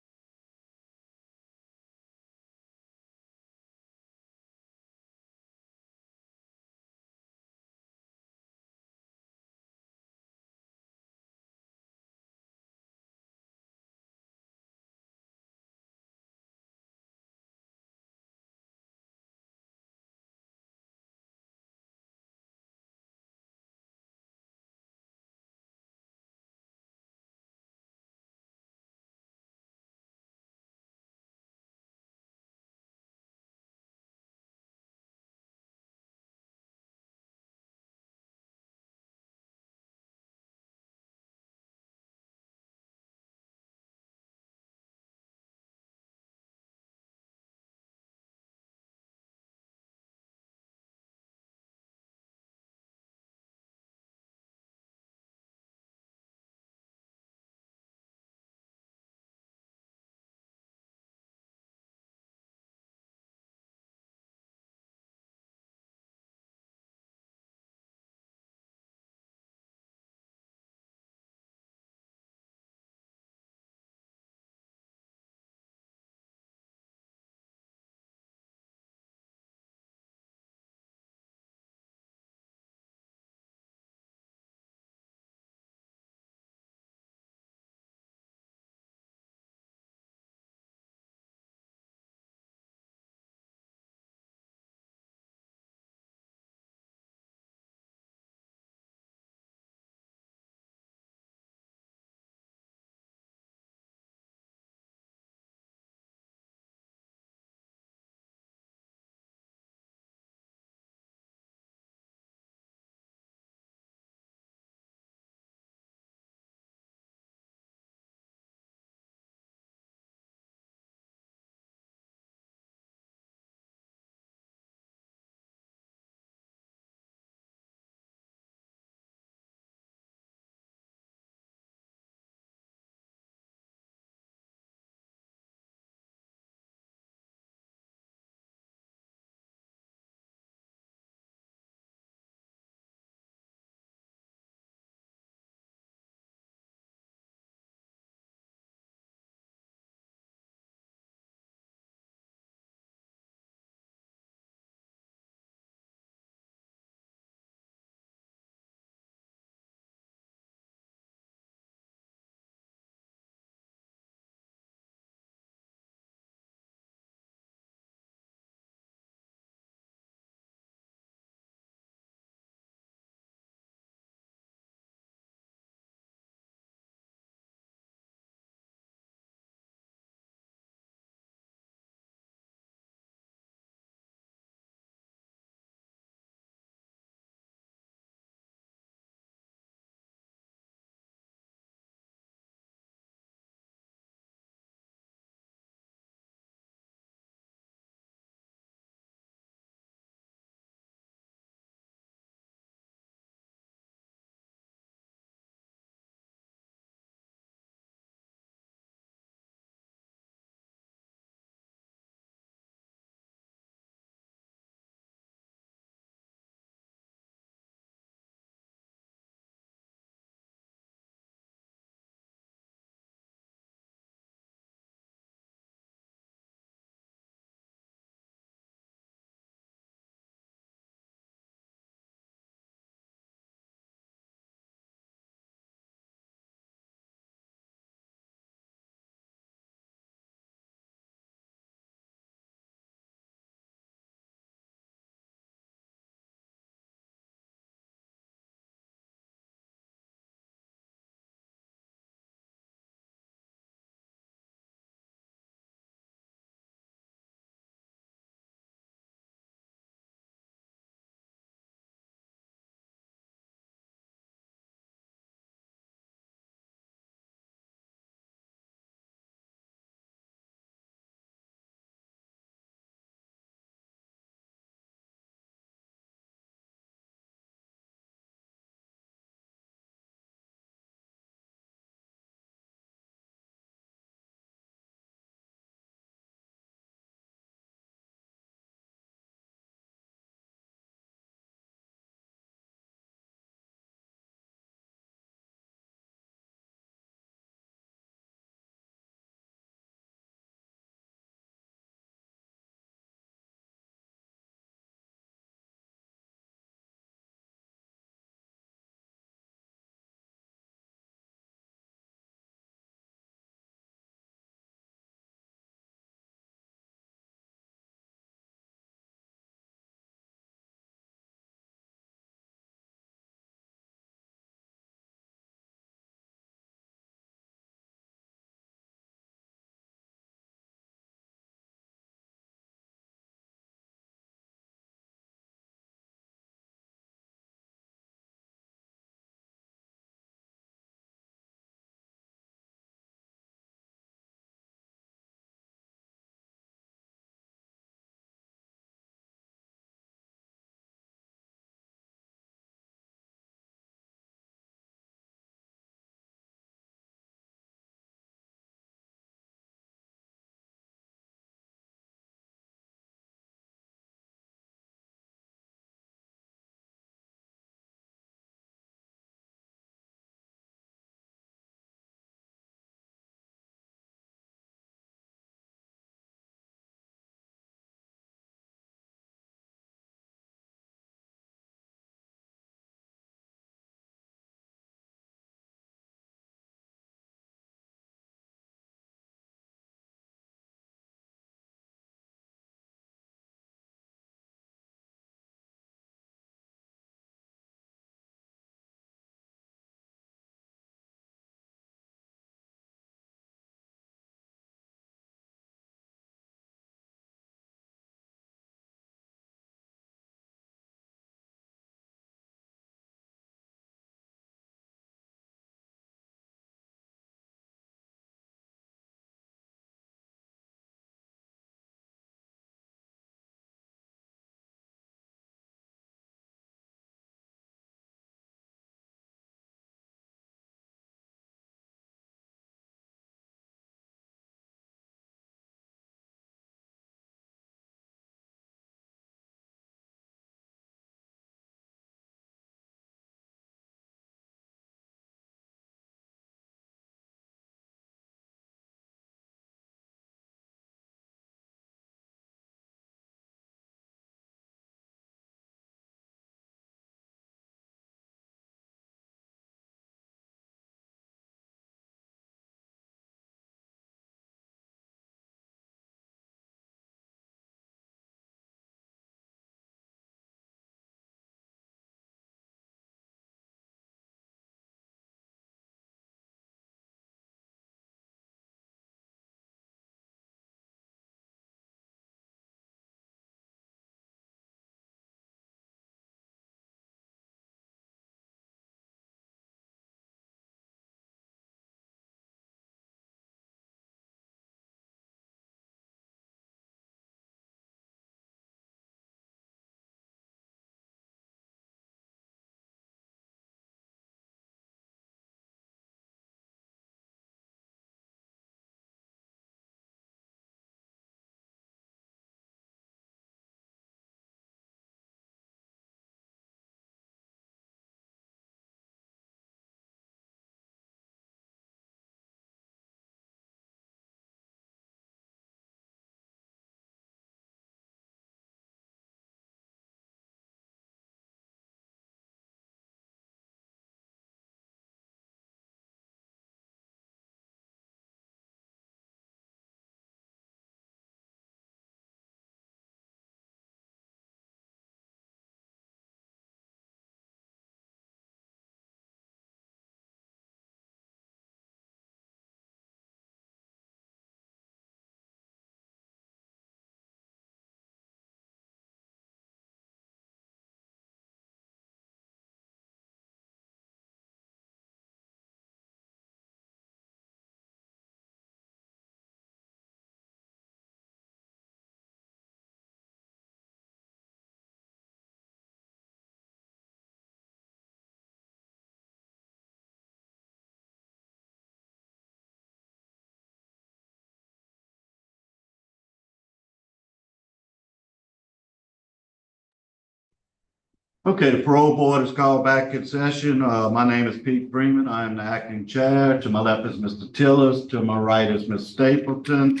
Okay, the parole board is called back in session. My name is Pete Freeman. I am the acting chair. To my left is Mr. Tillers. To my right is Ms. Stapleton.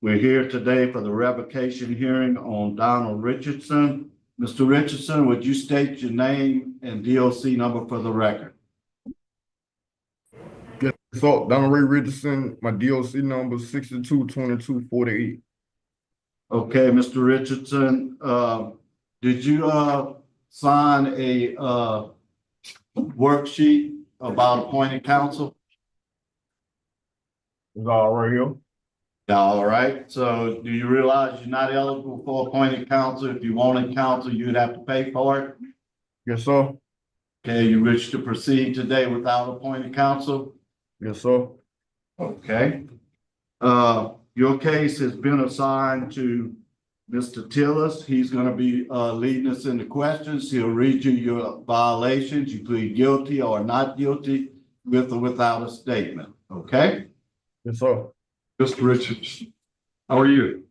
We're here today for the revocation hearing on Donald Richardson. Mr. Richardson, would you state your name and DOC number for the record? Yes, so Donald Ray Richardson, my DOC number 622248. Okay, Mr. Richardson, did you sign a worksheet about appointing counsel? It's all right here. All right, so do you realize you're not eligible for appointed counsel? If you wanted counsel, you'd have to pay for it. Yes, sir. Okay, you wish to proceed today without appointed counsel? Yes, sir. Okay. Your case has been assigned to Mr. Tillis. He's gonna be leading us into questions. He'll read you your violations. You plead guilty or not guilty with or without a statement, okay? Yes, sir. Mr. Richardson, how are you?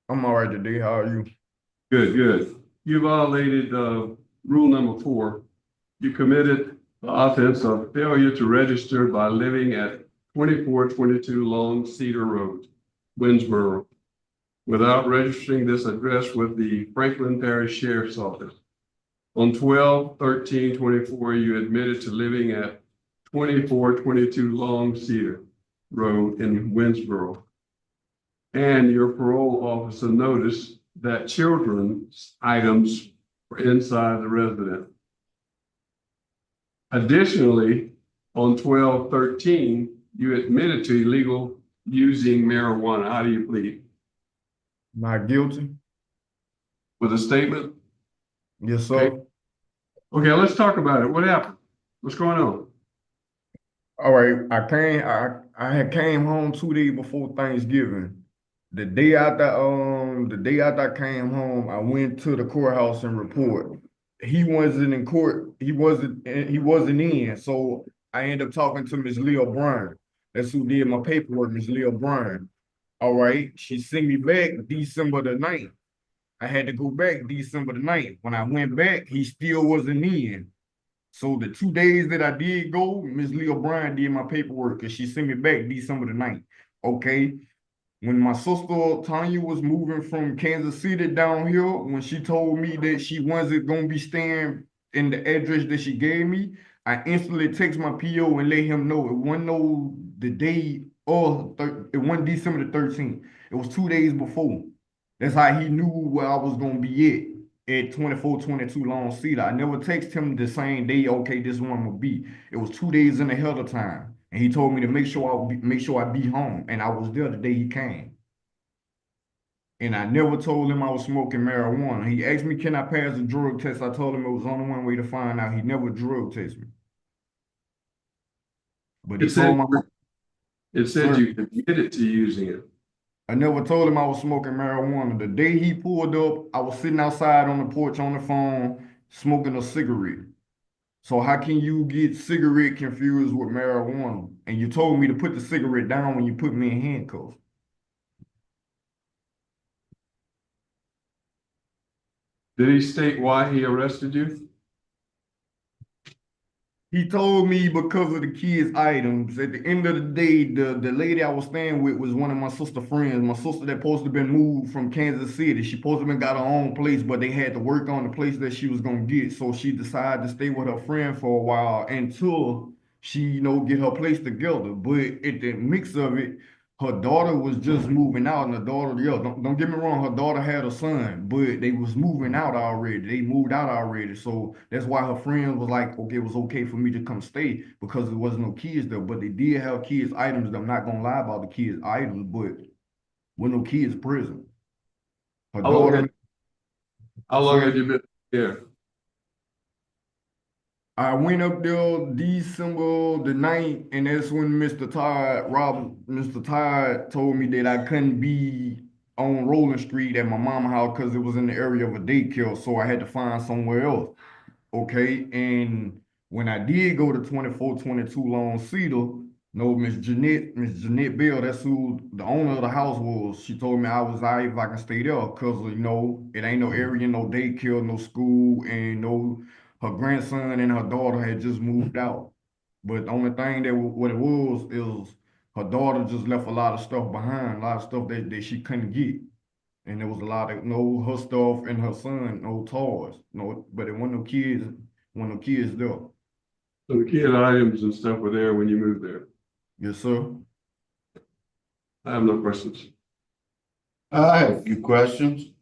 I'm all right today. How are you? Good, good. You violated rule number 4. You committed the offense of failure to register by living at 2422 Long Cedar Road, Winsboro, without registering this address with the Franklin Parish Sheriff's Office. On 12/13/24, you admitted to living at 2422 Long Cedar Road in Winsboro. And your parole officer noticed that children's items were inside the residence. Additionally, on 12/13, you admitted to illegal using marijuana. How do you plead? Not guilty. With a statement? Yes, sir. Okay, let's talk about it. What happened? What's going on? All right, I had came home 2 days before Thanksgiving. The day after I came home, I went to the courthouse and report. He wasn't in court. He wasn't in. So I ended up talking to Ms. Leah Bryan. That's who did my paperwork, Ms. Leah Bryan. All right, she sent me back December the 9th. I had to go back December the 9th. When I went back, he still wasn't in. So the 2 days that I did go, Ms. Leah Bryan did my paperwork because she sent me back December the 9th. Okay. When my sister Tanya was moving from Kansas City down here, when she told me that she wasn't gonna be staying in the address that she gave me, I instantly text my PO and let him know it wasn't no the day or it wasn't December the 13th. It was 2 days before. That's how he knew where I was gonna be at 2422 Long Cedar. I never texted him the same day, okay, this one I'm gonna be. It was 2 days in ahead of time. And he told me to make sure I be home. And I was there the day he came. And I never told him I was smoking marijuana. He asked me, can I pass a drug test? I told him it was only one way to find out. He never drug tested me. But he told my It said you admitted to using it. I never told him I was smoking marijuana. The day he pulled up, I was sitting outside on the porch on the phone, smoking a cigarette. So how can you get cigarette confused with marijuana? And you told me to put the cigarette down when you put me in handcuffs. Did he state why he arrested you? He told me because of the kids' items. At the end of the day, the lady I was staying with was one of my sister friends. My sister that supposed to been moved from Kansas City. She supposed to been got her own place, but they had to work on the place that she was gonna get. So she decided to stay with her friend for a while until she, get her place together. But at the mix of it, her daughter was just moving out, and the daughter, don't get me wrong, her daughter had a son, but they was moving out already. They moved out already. So that's why her friend was like, okay, it was okay for me to come stay because there wasn't no kids there. But they did have kids' items. I'm not gonna lie about the kids' items, but with no kids present. Her daughter. How long have you been here? I went up there December the 9th, and that's when Mr. Todd told me that I couldn't be on Rolling Street at my mama's house because it was in the area of a daycare, so I had to find somewhere else. Okay, and when I did go to 2422 Long Cedar, Miss Jeanette Bell, that's who the owner of the house was. She told me I was all right if I can stay there because, it ain't no area, no daycare, no school, and her grandson and her daughter had just moved out. But the only thing that what it was is her daughter just left a lot of stuff behind, a lot of stuff that she couldn't get. And there was a lot of, her stuff and her son, no toys, but it wasn't no kids there. So the kid items and stuff were there when you moved there. Yes, sir. I have no questions. I have a few questions.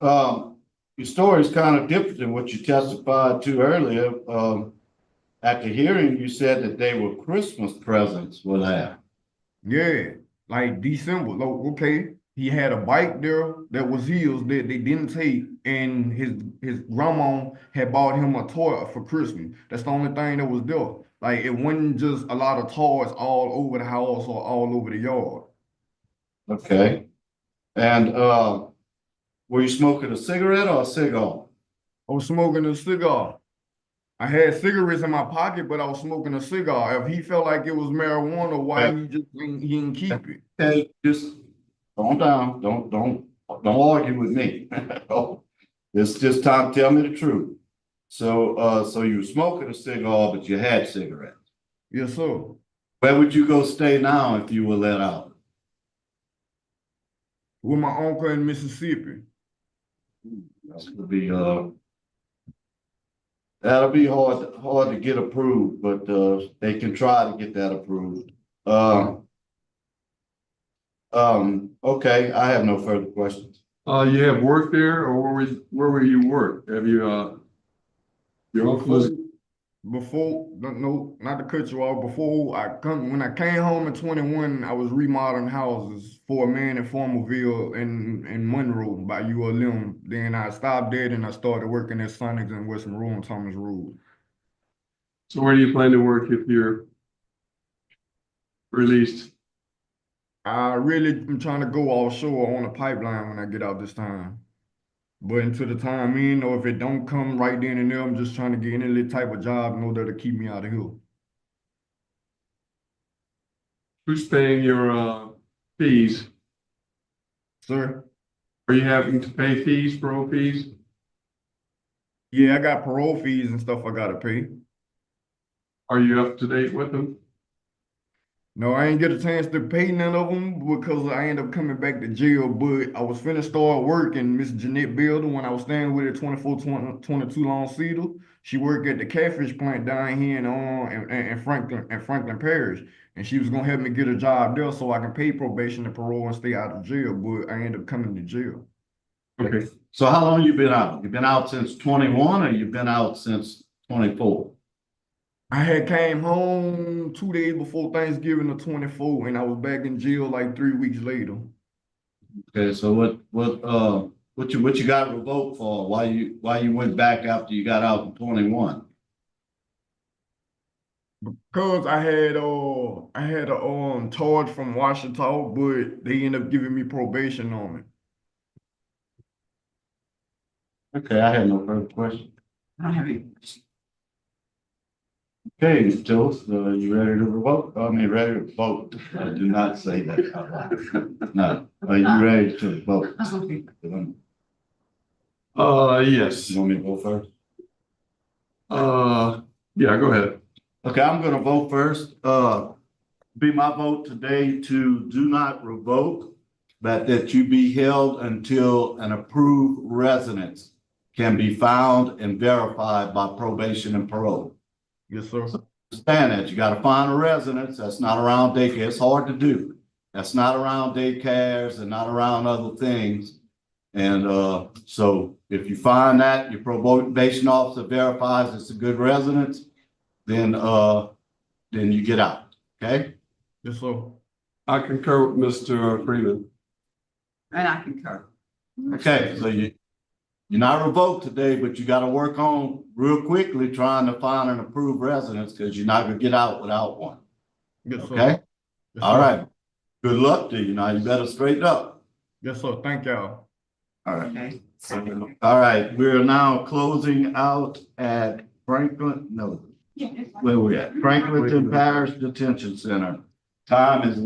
Your story is kind of different than what you testified to earlier. At the hearing, you said that they were Christmas presents for that. Yeah, like December. Like, okay, he had a bike there that was his that they didn't take, and his grandma had bought him a toy for Christmas. That's the only thing that was there. Like, it wasn't just a lot of toys all over the house or all over the yard. Okay. And were you smoking a cigarette or a cigar? I was smoking a cigar. I had cigarettes in my pocket, but I was smoking a cigar. If he felt like it was marijuana, why he didn't keep it? Okay, just calm down. Don't argue with me. It's just time to tell me the truth. So you were smoking a cigar, but you had cigarettes. Yes, sir. Where would you go stay now if you were let out? With my uncle in Mississippi. That's gonna be that'll be hard to get approved, but they can try to get that approved. Okay, I have no further questions. You have worked there, or where were you work? Have you your uncle? Before, no, not to cut you off. When I came home in 21, I was remodeling houses for a man in Farmerville in Monroe by ULM. Then I stopped there and I started working at Sonic's in West Monroe and Thomas Road. So where do you plan to work if you're released? I really am trying to go offshore on a pipeline when I get out this time. But until the time in, or if it don't come right then and there, I'm just trying to get any little type of job in order to keep me out of here. Who's paying your fees? Sir? Are you having to pay fees, parole fees? Yeah, I got parole fees and stuff I gotta pay. Are you up to date with them? No, I ain't get a chance to pay none of them because I ended up coming back to jail, but I was finna start working Miss Jeanette Builder when I was staying with her 2422 Long Cedar. She worked at the catfish plant down here in Franklin Parish, and she was gonna help me get a job there so I can pay probation and parole and stay out of jail, but I ended up coming to jail. Okay, so how long you been out? You've been out since 21 or you've been out since 24? I had came home 2 days before Thanksgiving of 24, and I was back in jail like 3 weeks later. Okay, so what you got revoked for? Why you went back after you got out in 21? Because I had a charge from Ouachita, but they ended up giving me probation on it. Okay, I have no further questions. I don't have any. Okay, Ms. Tillis, you ready to revoke? I mean, ready to vote? I do not say that out loud. No, are you ready to vote? Yes. You want me to go first? Yeah, go ahead. Okay, I'm gonna vote first. Be my vote today to do not revoke, but that you be held until an approved residence can be found and verified by probation and parole. Yes, sir. Understand that you gotta find a residence that's not around daycare. It's hard to do. That's not around daycares and not around other things. And so if you find that your probation officer verifies it's a good residence, then you get out. Okay? Yes, sir. I concur with Mr. Freeman. And I concur. Okay, so you're not revoked today, but you gotta work on real quickly trying to find an approved residence because you're not gonna get out without one. Yes, sir. Okay? Yes, All sir. right. Good luck to you. Now you better straighten up. Yes, sir. Thank y'all. All right. Okay. All right. We're now closing out at Franklin. No, where we at? Franklinton Parish Detention Center. Time is